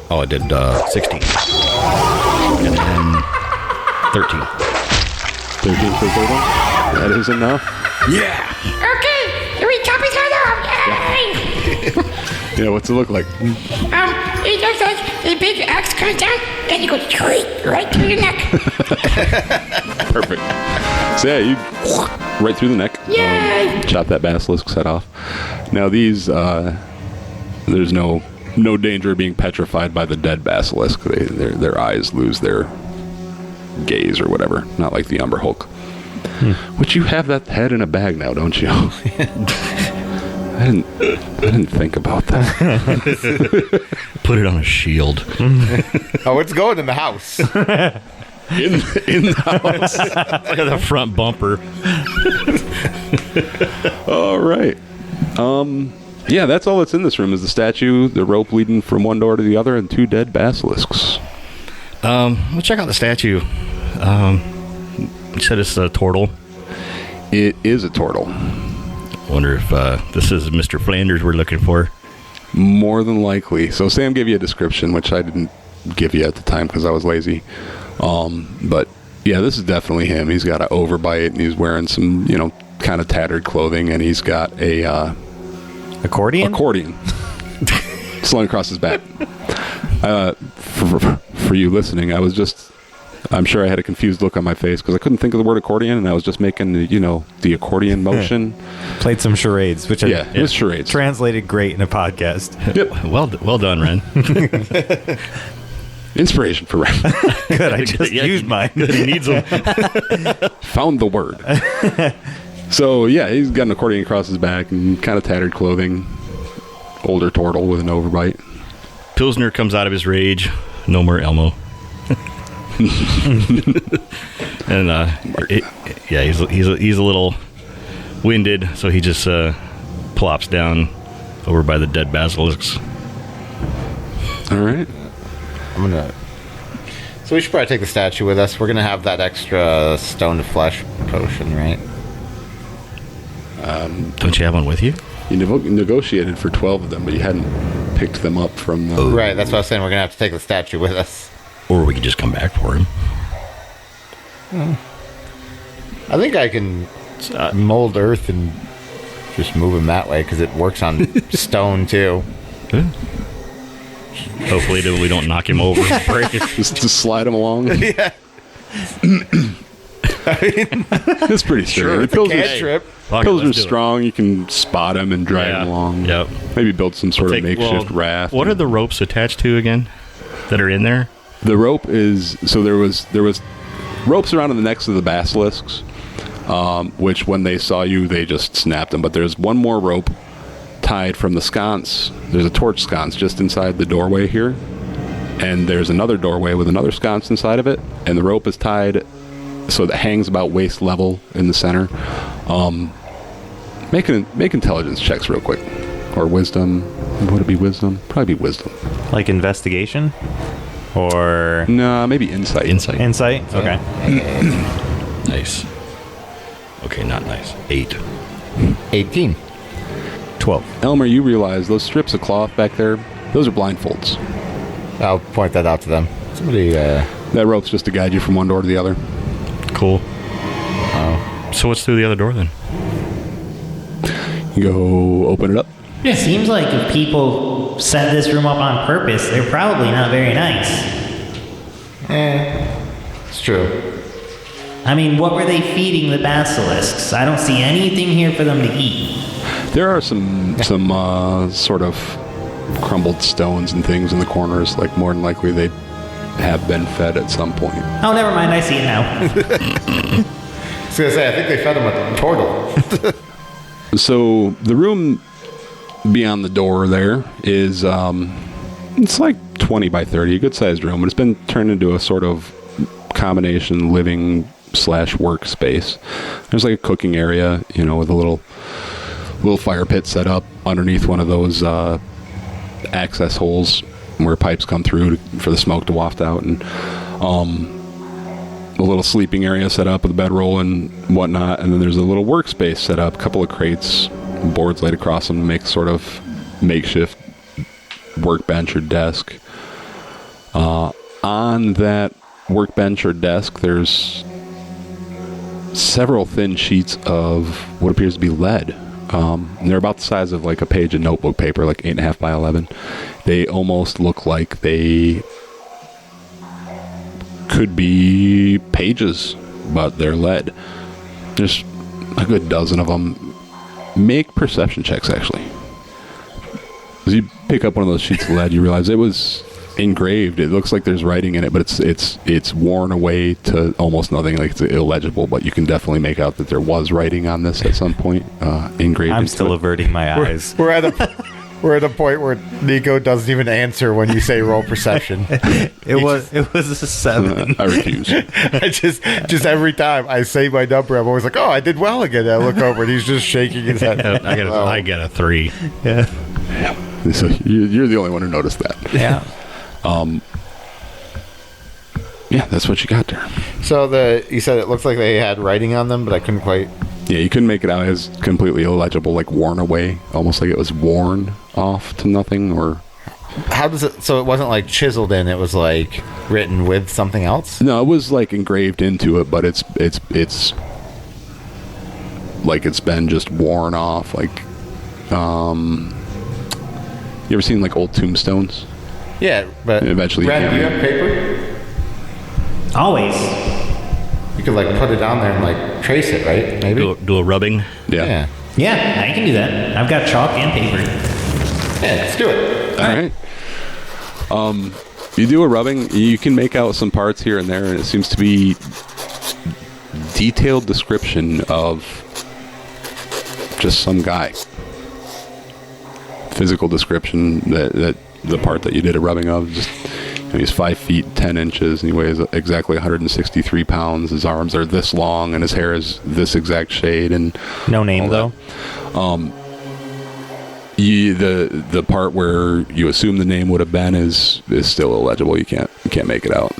Speaker 3: Oh, it did 16. And then 13.
Speaker 5: 13 for the third one? That is enough.
Speaker 3: Yeah!
Speaker 10: Okay, here we chop his head off. Yay!
Speaker 5: Yeah, what's it look like?
Speaker 10: It looks like a big axe comes down and it goes right through the neck.
Speaker 5: Perfect. So yeah, you right through the neck.
Speaker 10: Yay!
Speaker 5: Chop that basilisk's head off. Now these, there's no danger of being petrified by the dead basilisk. Their eyes lose their gaze or whatever. Not like the Umber Hulk. Which you have that head in a bag now, don't you? I didn't think about that.
Speaker 3: Put it on a shield.
Speaker 8: Oh, it's going in the house.
Speaker 5: in the house.
Speaker 3: Look at the front bumper.
Speaker 5: All right. Yeah, that's all that's in this room is the statue, the rope leading from one door to the other, and 2 dead basilisks.
Speaker 3: We'll check out the statue. You said it's a turtle.
Speaker 5: It is a turtle.
Speaker 3: Wonder if this is Mr. Flanders we're looking for.
Speaker 5: More than likely. So Sam gave you a description, which I didn't give you at the time because I was lazy. But yeah, this is definitely him. He's got an overbite, and he's wearing some, kind of tattered clothing, and he's got a
Speaker 6: Accordion
Speaker 5: slung across his back. For you listening, I'm sure I had a confused look on my face because I couldn't think of the word accordion, and I was just making the accordion motion.
Speaker 6: Played some charades, which
Speaker 5: it was charades.
Speaker 6: Translated great in a podcast.
Speaker 5: Yep.
Speaker 3: Well done, Ren.
Speaker 5: Inspiration for Ren.
Speaker 6: Good, I just used mine.
Speaker 3: He needs them.
Speaker 5: Found the word. So yeah, he's got an accordion across his back and kind of tattered clothing. Older turtle with an overbite.
Speaker 3: Pilsner comes out of his rage. No more Elmo. And he's a little winded, so he just plops down over by the dead basilisks.
Speaker 5: All right.
Speaker 8: So we should probably take the statue with us. We're gonna have that extra stone to flesh potion, right?
Speaker 3: Don't you have one with you?
Speaker 5: You negotiated for 12 of them, but you hadn't picked them up from the...
Speaker 8: Right, that's what I was saying. We're gonna have to take the statue with us.
Speaker 3: Or we could just come back for him.
Speaker 8: I think I can mold earth and just move him that way because it works on stone too.
Speaker 3: Hopefully that we don't knock him over and break it.
Speaker 5: Just to slide him along.
Speaker 8: Yeah.
Speaker 5: It's pretty sure.
Speaker 8: Cantrip.
Speaker 5: Pilsner's strong. You can spot him and drag him along.
Speaker 3: Yep.
Speaker 5: Maybe build some sort of makeshift raft.
Speaker 3: What are the ropes attached to again that are in there?
Speaker 5: The rope is there was ropes around the necks of the basilisks, which when they saw you they just snapped them. But there's one more rope tied from the sconce. There's a torch sconce just inside the doorway here, and there's another doorway with another sconce inside of it, and the rope is tied so that hangs about waist level in the center. Make intelligence checks real quick, or wisdom. Would it be wisdom? Probably be wisdom.
Speaker 6: Like investigation, or
Speaker 5: no, maybe insight.
Speaker 6: Insight. Okay.
Speaker 3: Nice. Okay, not nice. 8.
Speaker 8: 18.
Speaker 6: 12.
Speaker 5: Elmer, you realize those strips of cloth back there, those are blindfolds.
Speaker 8: I'll point that out to them. Somebody,
Speaker 5: that rope's just to guide you from one door to the other.
Speaker 3: Cool. So what's through the other door then?
Speaker 5: You go open it up.
Speaker 2: It seems like if people set this room up on purpose, they're probably not very nice.
Speaker 8: it's true.
Speaker 2: I mean, what were they feeding the basilisks? I don't see anything here for them to eat.
Speaker 5: There are some sort of crumbled stones and things in the corners. Like, more than likely they have been fed at some point.
Speaker 2: Oh, never mind. I see it now.
Speaker 8: I was going to say, I think they fed him a turtle.
Speaker 5: So the room beyond the door there is, it's like 20 by 30, a good-sized room, but it's been turned into a sort of combination living / workspace. There's like a cooking area, with a little fire pit set up underneath one of those access holes where pipes come through for the smoke to waft out, and a little sleeping area set up with a bedroll and whatnot, and then there's a little workspace set up, a couple of crates, boards laid across them to make sort of makeshift workbench or desk. On that workbench or desk, there's several thin sheets of what appears to be lead. And they're about the size of like a page of notebook paper, like 8.5 by 11. They almost look like they could be pages, but they're lead. There's a good dozen of them. Make perception checks, actually. As you pick up one of those sheets of lead, you realize it was engraved. It looks like there's writing in it, but it's worn away to almost nothing. Like, it's illegible, but you can definitely make out that there was writing on this at some point, engraved.
Speaker 6: I'm still averting my eyes.
Speaker 8: We're at a point where Nico doesn't even answer when you say roll perception.
Speaker 6: It was a 7.
Speaker 5: I refuse.
Speaker 8: I just every time I say my number, I'm always like, oh, I did well again. I look over and he's just shaking his head.
Speaker 3: I got a 3.
Speaker 6: Yeah.
Speaker 5: So you're the only one who noticed that.
Speaker 6: Yeah.
Speaker 5: Yeah, that's what you got there.
Speaker 8: So you said it looks like they had writing on them, but I couldn't quite.
Speaker 5: Yeah, you couldn't make it out as completely illegible, like worn away, almost like it was worn off to nothing. Or
Speaker 8: how does it? So it wasn't like chiseled in; it was like written with something else.
Speaker 5: No, it was like engraved into it, but it's like it's been just worn off. Like, you ever seen like old tombstones?
Speaker 8: Yeah, but
Speaker 5: and eventually,
Speaker 8: Brad, do you have paper?
Speaker 2: Always.
Speaker 8: You could like put it on there and like trace it, right? Maybe
Speaker 3: do a rubbing.
Speaker 5: Yeah.
Speaker 2: Yeah, I can do that. I've got chalk and paper.
Speaker 8: Yeah, let's do it.
Speaker 5: All right. You do a rubbing. You can make out some parts here and there, and it seems to be detailed description of just some guy. Physical description that the part that you did a rubbing of. Just, he's 5 feet 10 inches, and he weighs exactly 163 pounds. His arms are this long, and his hair is this exact shade. And
Speaker 6: no name though.
Speaker 5: The part where you assume the name would have been is still illegible. You can't make it out.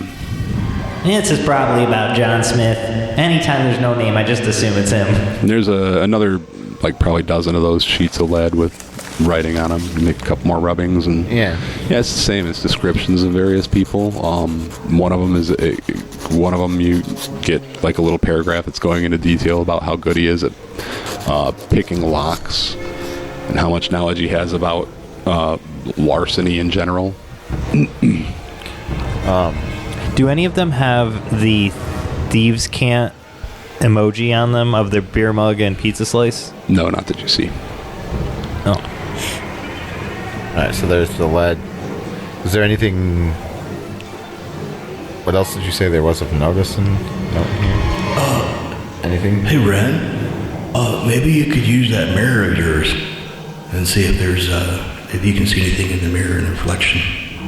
Speaker 2: This is probably about John Smith. Anytime there's no name, I just assume it's him.
Speaker 5: And there's another like probably dozen of those sheets of lead with writing on them. You make a couple more rubbings, and yeah, it's the same as descriptions of various people. One of them you get like a little paragraph that's going into detail about how good he is at picking locks and how much knowledge he has about larceny in general.
Speaker 6: Do any of them have the thieves' cant emoji on them of their beer mug and pizza slice?
Speaker 5: No, not that you see.
Speaker 6: Oh.
Speaker 8: All right, so there's the lead. Is there anything? What else did you say there was of notice in here? Anything?
Speaker 1: Hey, Ren. Maybe you could use that mirror of yours and see if there's if you can see anything in the mirror in the reflection.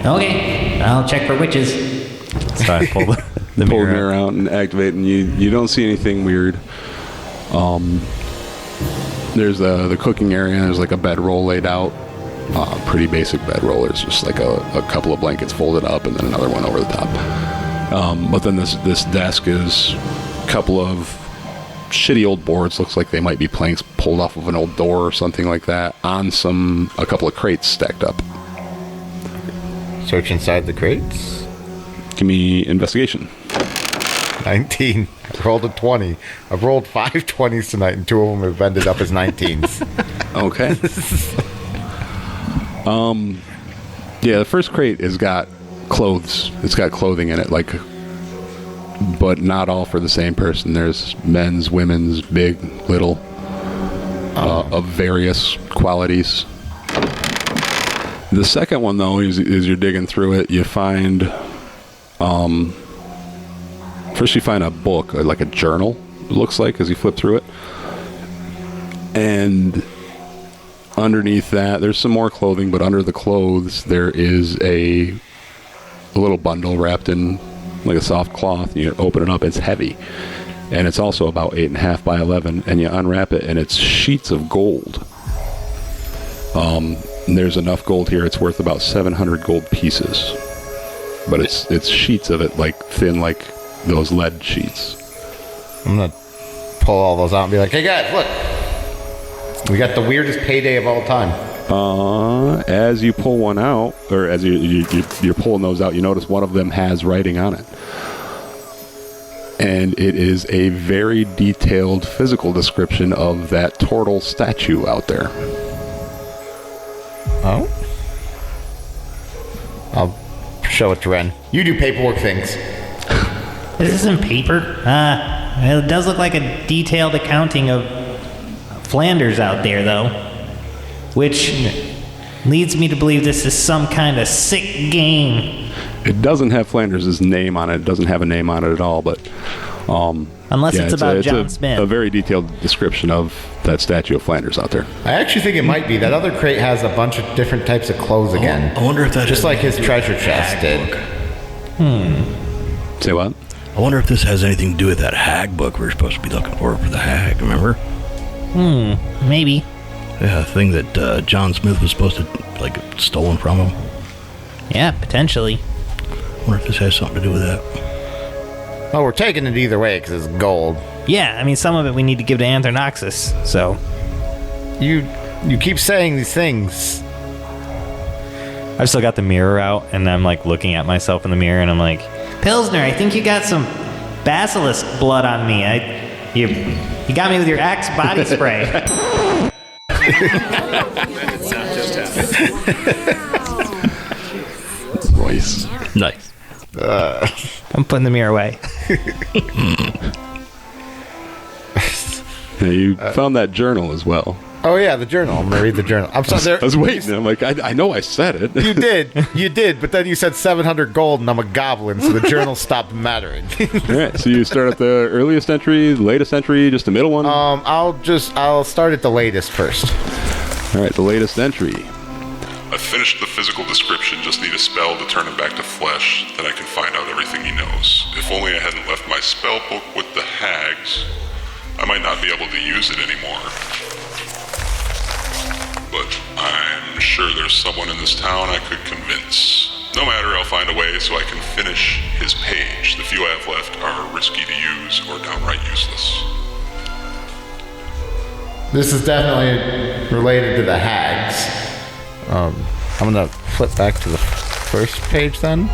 Speaker 2: Okay, I'll check for witches.
Speaker 6: So I pull the
Speaker 5: mirror out and activate, and you don't see anything weird. There's the cooking area. There's like a bedroll laid out. Pretty basic bedroll. There's just like a couple of blankets folded up, and then another one over the top. But then this desk is a couple of shitty old boards. Looks like they might be planks pulled off of an old door or something like that. On a couple of crates stacked up.
Speaker 8: Search inside the crates.
Speaker 5: Give me investigation.
Speaker 8: 19. I rolled a 20. I've rolled 5 20s tonight, and 2 of them have ended up as 19s.
Speaker 5: Okay. Yeah, the first crate has got clothes. It's got clothing in it, but not all for the same person. There's men's, women's, big, little, of various qualities. The second one, though, is you're digging through it, you find, first you find a book, like a journal, it looks like, as you flip through it. And underneath that, there's some more clothing, but under the clothes, there is a little bundle wrapped in like a soft cloth. You open it up, it's heavy. And it's also about 8.5 by 11, and you unwrap it, and it's sheets of gold. There's enough gold here, it's worth about 700 gold pieces. But it's sheets of it, like thin, like those lead sheets.
Speaker 8: I'm going to pull all those out and be like, hey guys, look. We got the weirdest payday of all time.
Speaker 5: As you pull one out, or as you're pulling those out, you notice one of them has writing on it. And it is a very detailed physical description of that turtle statue out there.
Speaker 8: Oh? I'll show it to Ren. You do paperwork things.
Speaker 2: This isn't paper. It does look like a detailed accounting of Flanders out there, though. Which leads me to believe this is some kind of sick game.
Speaker 5: It doesn't have Flanders' name on it. It doesn't have a name on it at all, but...
Speaker 2: Unless it's about John Smith.
Speaker 5: A very detailed description of that statue of Flanders out there.
Speaker 8: I actually think it might be. That other crate has a bunch of different types of clothes again.
Speaker 1: I wonder if that
Speaker 8: just like his treasure chest did.
Speaker 5: Say what?
Speaker 1: I wonder if this has anything to do with that hag book we were supposed to be looking for the hag, remember?
Speaker 2: Maybe.
Speaker 1: Yeah, a thing that John Smith was supposed to, stolen from him.
Speaker 2: Yeah, potentially.
Speaker 1: I wonder if this has something to do with that.
Speaker 8: Well, we're taking it either way because it's gold.
Speaker 2: Yeah, I mean, some of it we need to give to Anthronoxus, so...
Speaker 8: You keep saying these things.
Speaker 6: I've still got the mirror out, and I'm, looking at myself in the mirror, and I'm like...
Speaker 2: Pilsner, I think you got some basilisk blood on me. You got me with your Axe body spray.
Speaker 3: Nice.
Speaker 6: I'm putting the mirror away.
Speaker 5: Yeah, you found that journal as well.
Speaker 8: Oh, yeah, the journal. I'm going to read the journal. I'm sorry.
Speaker 5: I was waiting. I'm like, I know I said it.
Speaker 8: You did, but then you said 700 gold, and I'm a goblin, so the journal stopped mattering.
Speaker 5: All right, so you start at the earliest entry, the latest entry, just the middle one?
Speaker 8: I'll start at the latest first.
Speaker 5: All right, the latest entry.
Speaker 11: I finished the physical description, just need a spell to turn him back to flesh, then I can find out everything he knows. If only I hadn't left my spell book with the hags, I might not be able to use it anymore. But I'm sure there's someone in this town I could convince. No matter, I'll find a way so I can finish his page. The few I have left are risky to use or downright useless.
Speaker 8: This is definitely related to the hags. I'm gonna flip back to the first page then.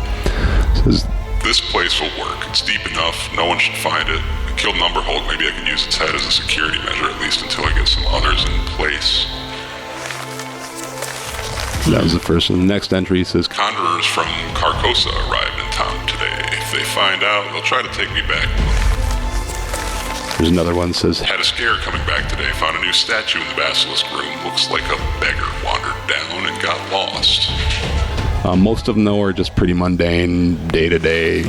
Speaker 11: This place will work. It's deep enough. No one should find it. I killed Numberhold. Maybe I can use its head as a security measure, at least until I get some others in place.
Speaker 5: That was the first one. The next entry says,
Speaker 11: Conjurers from Carcosa arrived in town today. If they find out, they'll try to take me back.
Speaker 5: There's another one that says,
Speaker 11: Had a scare coming back today. Found a new statue in the basilisk room. Looks like a beggar wandered down and got lost.
Speaker 5: Most of them, though, are just pretty mundane, day-to-day.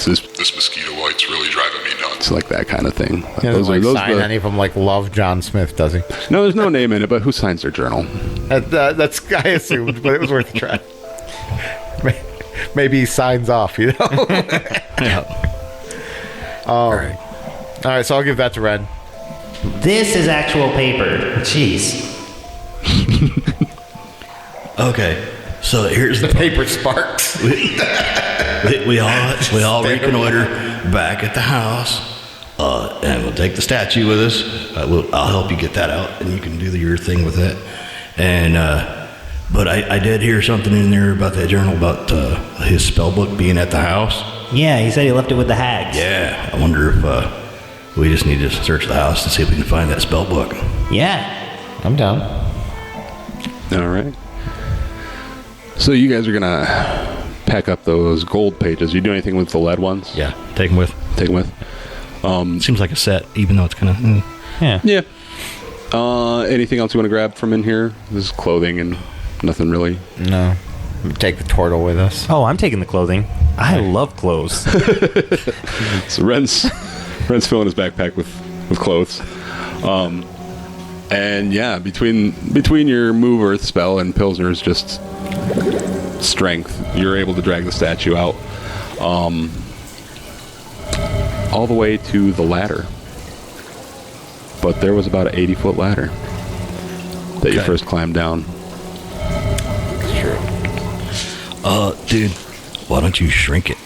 Speaker 11: This mosquito light's really driving me nuts.
Speaker 5: It's like that kind of thing.
Speaker 8: He doesn't sign any of them like Love John Smith, does he?
Speaker 5: No, there's no name in it, but who signs their journal?
Speaker 8: That's I assumed, but it was worth a try. Maybe he signs off, you know?
Speaker 3: Yeah.
Speaker 8: All right, so I'll give that to Ren.
Speaker 2: This is actual paper. Jeez.
Speaker 3: Okay, so here's the
Speaker 8: paper sparks.
Speaker 3: We all reconnoiter back at the house, and we'll take the statue with us. I'll help you get that out, and you can do your thing with it. And but I did hear something in there about that journal about his spell book being at the house.
Speaker 2: Yeah, he said he left it with the hags.
Speaker 3: Yeah, I wonder if we just need to search the house to see if we can find that spell book.
Speaker 2: Yeah,
Speaker 8: I'm down.
Speaker 5: All right. So you guys are gonna pack up those gold pages. You do anything with the lead ones?
Speaker 3: Yeah, take them with.
Speaker 5: Take them with.
Speaker 3: Seems like a set, even though it's kind of.
Speaker 5: Yeah. Anything else you want to grab from in here? This is clothing and nothing really.
Speaker 8: No. Take the turtle with us.
Speaker 6: Oh, I'm taking the clothing. I love clothes.
Speaker 5: So Ren's filling his backpack with clothes. And yeah, between your move earth spell and Pilsner's just strength, you're able to drag the statue out all the way to the ladder. But there was about an 80-foot ladder that you first climbed down.
Speaker 8: Sure.
Speaker 3: Dude, why don't you shrink it?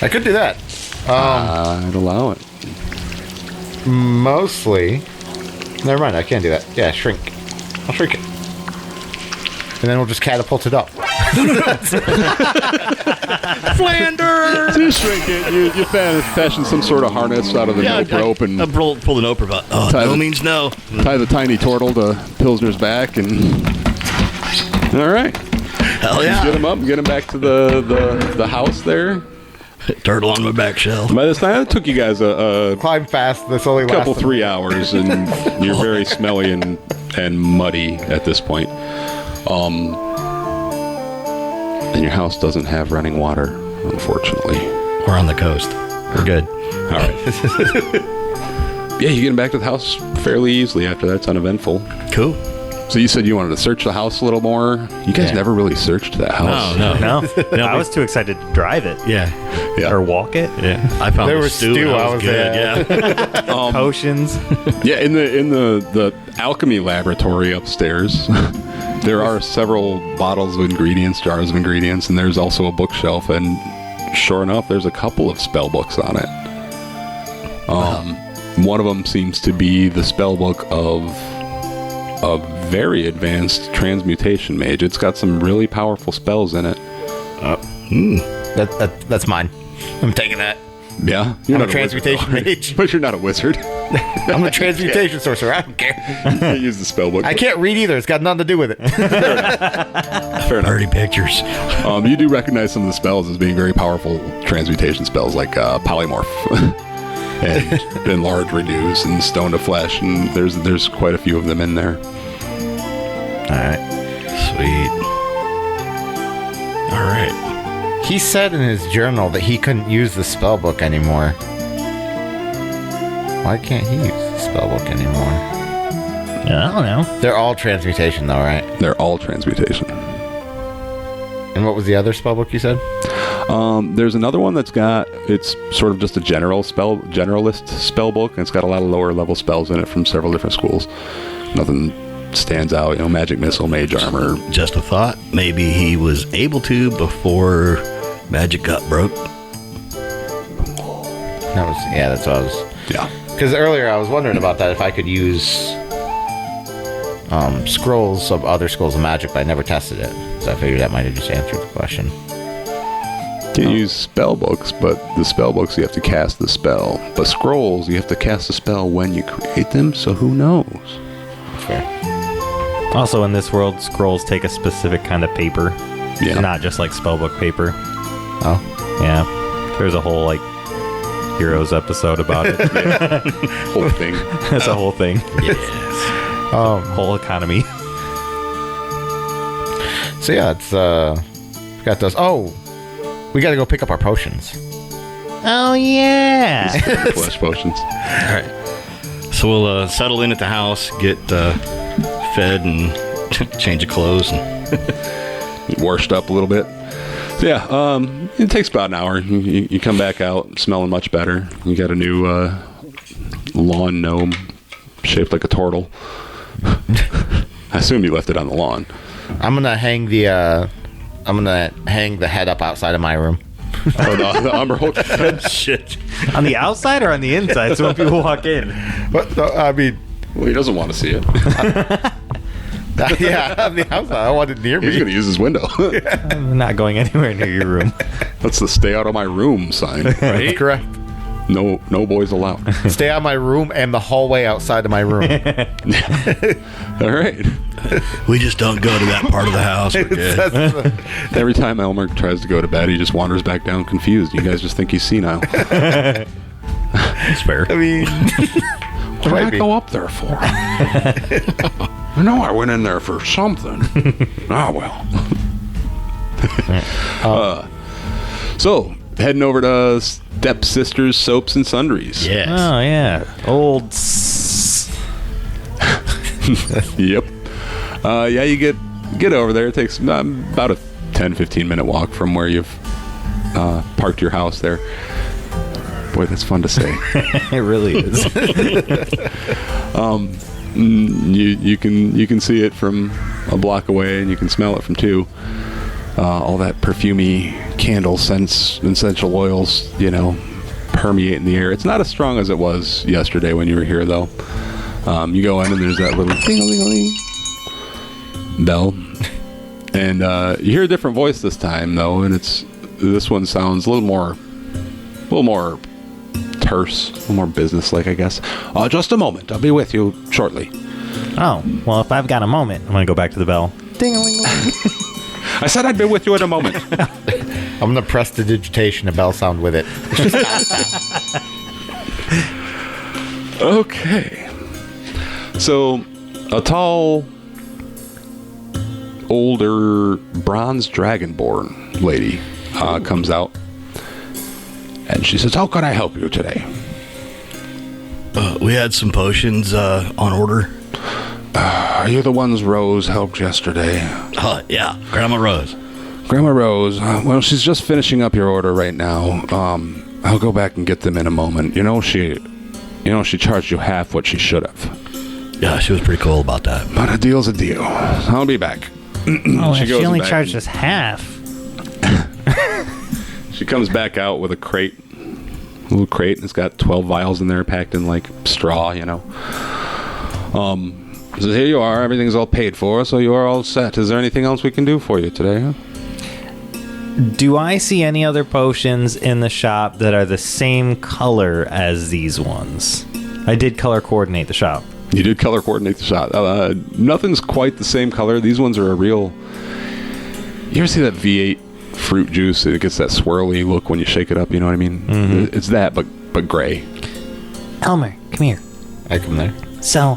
Speaker 8: I could do that.
Speaker 5: I'd allow it.
Speaker 8: Mostly. Never mind, I can't do that. Yeah, shrink. I'll shrink it. And then we'll just catapult it up.
Speaker 3: Flanders!
Speaker 5: You shrink it. You fashion some sort of harness out of the nope rope and
Speaker 3: pull the nope rope out. No means no.
Speaker 5: Tie the tiny turtle to Pilsner's back and. All right.
Speaker 3: Hell yeah!
Speaker 5: Get him up. Get him back to the house there.
Speaker 3: Turtle on my back shell.
Speaker 5: By this time, it took you guys a
Speaker 8: climb fast. That's only
Speaker 5: couple 3 hours, and you're very smelly and muddy at this point. And your house doesn't have running water, unfortunately.
Speaker 3: We're on the coast. We're good.
Speaker 5: All right. Yeah, you get him back to the house fairly easily after that's uneventful.
Speaker 3: Cool.
Speaker 5: So you said you wanted to search the house a little more. You guys never really searched that house.
Speaker 6: No. I was too excited to drive it.
Speaker 3: Yeah.
Speaker 6: Or walk it.
Speaker 3: Yeah. I found
Speaker 8: there
Speaker 3: the
Speaker 8: was stew.
Speaker 3: I was good. Yeah.
Speaker 6: Potions.
Speaker 5: Yeah, in the alchemy laboratory upstairs, there are several bottles of ingredients, jars of ingredients, and there's also a bookshelf. And sure enough, there's a couple of spell books on it. One of them seems to be the spell book of a very advanced transmutation mage. It's got some really powerful spells in it.
Speaker 8: That's mine. I'm taking that.
Speaker 5: Yeah,
Speaker 8: I'm a transmutation mage.
Speaker 5: But you're not a wizard.
Speaker 8: I'm a transmutation sorcerer. I don't care.
Speaker 5: I use the spell book.
Speaker 8: I can't read either. It's got nothing to do with it.
Speaker 5: Fair enough.
Speaker 3: Dirty pictures.
Speaker 5: You do recognize some of the spells as being very powerful transmutation spells, like polymorph and enlarge, reduce, and stone to flesh. And there's quite a few of them in there.
Speaker 8: All right.
Speaker 3: Sweet. All right.
Speaker 8: He said in his journal that he couldn't use the spell book anymore. Why can't he use the spell book anymore?
Speaker 6: I don't know.
Speaker 8: They're all transmutation, though, right?
Speaker 5: They're all transmutation.
Speaker 8: And what was the other spell book you said?
Speaker 5: There's another one it's sort of just a generalist spell book, and it's got a lot of lower level spells in it from several different schools. Nothing stands out, magic missile, mage armor.
Speaker 3: Just a thought. Maybe he was able to before magic got broke.
Speaker 8: That's what I was.
Speaker 5: Yeah.
Speaker 8: Because earlier I was wondering about that, if I could use scrolls of other schools of magic, but I never tested it. So I figured that might have just answered the question.
Speaker 5: You can use spell books, but the spell books you have to cast the spell. But scrolls, you have to cast the spell when you create them, so who knows?
Speaker 8: Fair.
Speaker 6: Also, in this world, scrolls take a specific kind of paper.
Speaker 5: Yeah.
Speaker 6: Not just like spellbook paper.
Speaker 8: Oh.
Speaker 6: Yeah. There's a whole, like, Heroes episode about it.
Speaker 5: Whole thing.
Speaker 6: That's a whole thing.
Speaker 3: Yes.
Speaker 6: Whole economy.
Speaker 8: So yeah, it's got those. Oh, we got to go pick up our potions.
Speaker 2: Oh, yeah.
Speaker 5: Flesh potions.
Speaker 3: All right. So we'll settle in at the house, get fed, and change of clothes. And
Speaker 5: Washed up a little bit. So yeah, it takes about an hour. You come back out smelling much better. You got a new lawn gnome shaped like a turtle. I assume you left it on the lawn.
Speaker 8: I'm gonna hang the head up outside of my room.
Speaker 5: Oh, the Umber Hulk head?
Speaker 3: shit.
Speaker 6: On the outside or on the inside? So when people walk in.
Speaker 8: But I mean,
Speaker 5: Well, he doesn't want to see it.
Speaker 8: yeah, on the outside. I want it near me.
Speaker 5: He's going to use his window.
Speaker 6: I'm not going anywhere near your room.
Speaker 5: That's the stay out of my room sign.
Speaker 8: Right? That's correct.
Speaker 5: No boys allowed.
Speaker 8: Stay out of my room and the hallway outside of my room.
Speaker 5: All right.
Speaker 3: We just don't go to that part of the house. We're good.
Speaker 5: Every time Elmer tries to go to bed, he just wanders back down confused. You guys just think he's senile.
Speaker 3: That's fair.
Speaker 8: I mean,
Speaker 5: what did I go up there for? I know I went in there for something. Well. So, heading over to Stepsister's Soaps and Sundries.
Speaker 3: Yes.
Speaker 6: Oh, yeah. Old...
Speaker 5: Yep. Yeah, you get over there. It takes about a 10-15 minute walk from where you've parked your house there. Boy, that's fun to say.
Speaker 6: It really is.
Speaker 5: You can see it from a block away, and you can smell it from 2. All that perfumey candle scents, essential oils, permeate in the air. It's not as strong as it was yesterday when you were here, though. You go in and there's that little ding-a-ling-a-ling bell, and you hear a different voice this time, though, and this one sounds a little more terse, a little more business-like, I guess. Just a moment, I'll be with you shortly.
Speaker 6: Oh, well, if I've got a moment, I'm going to go back to the bell. Ding-a-ling-a-ling.
Speaker 5: I said I'd be with you in a moment.
Speaker 8: I'm going to press the digitation, a bell sound with it.
Speaker 5: Okay. So, a tall, older, bronze dragonborn lady comes out, and she says, "How can I help you today?"
Speaker 3: We had some potions on order.
Speaker 5: Are you the ones Rose helped yesterday?
Speaker 3: Yeah, Grandma Rose.
Speaker 5: Grandma Rose, well, she's just finishing up your order right now. I'll go back and get them in a moment. She charged you half what she should have.
Speaker 3: Yeah, she was pretty cool about that.
Speaker 5: But a deal's a deal. I'll be back.
Speaker 6: Oh, she only charged us half.
Speaker 5: She comes back out with a little crate, and it's got 12 vials in there packed in like straw, So here you are. Everything's all paid for, so you are all set. Is there anything else we can do for you today?
Speaker 6: Do I see any other potions in the shop that are the same color as these ones? I did color coordinate the shop.
Speaker 5: You did color coordinate the shop. Nothing's quite the same color. These ones are a real... You ever see that V8 fruit juice? It gets that swirly look when you shake it up, you know what I mean? Mm-hmm. It's that, but gray.
Speaker 2: Elmer, come here.
Speaker 8: I come there.
Speaker 2: So,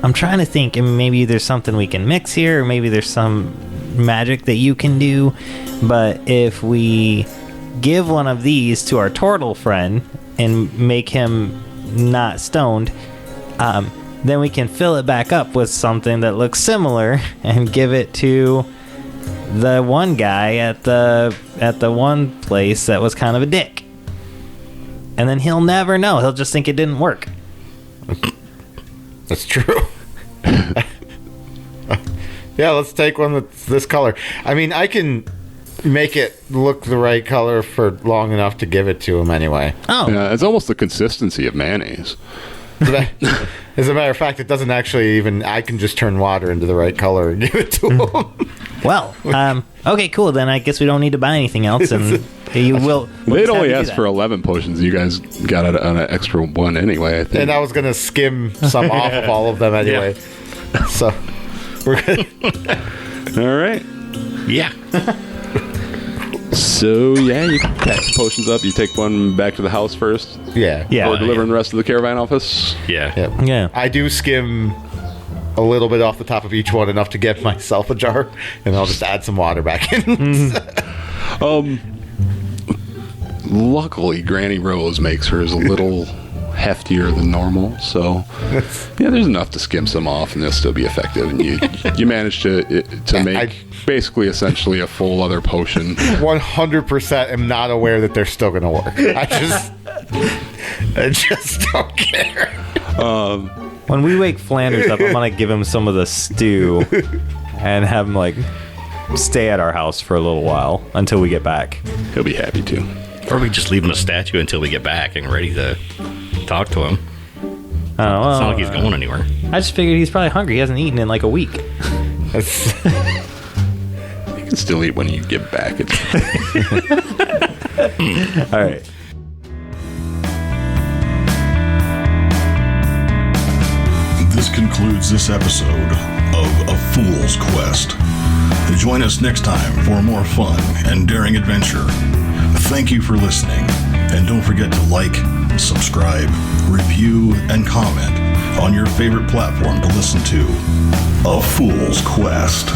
Speaker 2: I'm trying to think, and maybe there's something we can mix here, or maybe there's some magic that you can do, but if we give one of these to our turtle friend and make him not stoned, then we can fill it back up with something that looks similar and give it to the one guy at the one place that was kind of a dick. And then he'll never know. He'll just think it didn't work.
Speaker 8: That's true. Yeah, let's take one that's this color. I mean, I can make it look the right color for long enough to give it to him anyway.
Speaker 2: Oh.
Speaker 5: Yeah, it's almost the consistency of mayonnaise.
Speaker 8: As a matter of fact, it doesn't actually even... I can just turn water into the right color and give it to him.
Speaker 2: Well, okay, cool. Then I guess we don't need to buy anything else, and you will...
Speaker 5: They'd only asked for 11 potions. You guys got an extra one anyway, I think.
Speaker 8: And I was going to skim some off of all of them anyway. Yeah. So... We're good.
Speaker 5: All right.
Speaker 3: Yeah.
Speaker 5: So, yeah, you pack the potions up. You take one back to the house first.
Speaker 8: Yeah.
Speaker 5: Or delivering the rest to the caravan office.
Speaker 3: Yeah.
Speaker 6: Yeah.
Speaker 8: I do skim a little bit off the top of each one, enough to get myself a jar, and I'll just add some water back in.
Speaker 5: Luckily, Granny Rose makes hers a little heftier than normal, so yeah, there's enough to skim some off, and they'll still be effective. And you manage to make basically essentially a full other potion.
Speaker 8: 100% am not aware that they're still going to work. I just don't care.
Speaker 6: When we wake Flanders up, I'm gonna give him some of the stew and have him like stay at our house for a little while until we get back.
Speaker 5: He'll be happy to.
Speaker 3: Or we just leave him a statue until we get back and ready to talk to him.
Speaker 6: Oh,
Speaker 3: It's not like he's going anywhere.
Speaker 6: I just figured he's probably hungry. He hasn't eaten in like a week.
Speaker 5: You can still eat when you get back.
Speaker 6: All right.
Speaker 1: This concludes this episode of A Fool's Quest. Join us next time for more fun and daring adventure. Thank you for listening, and don't forget to like, subscribe, review, and comment on your favorite platform to listen to A Fool's Quest.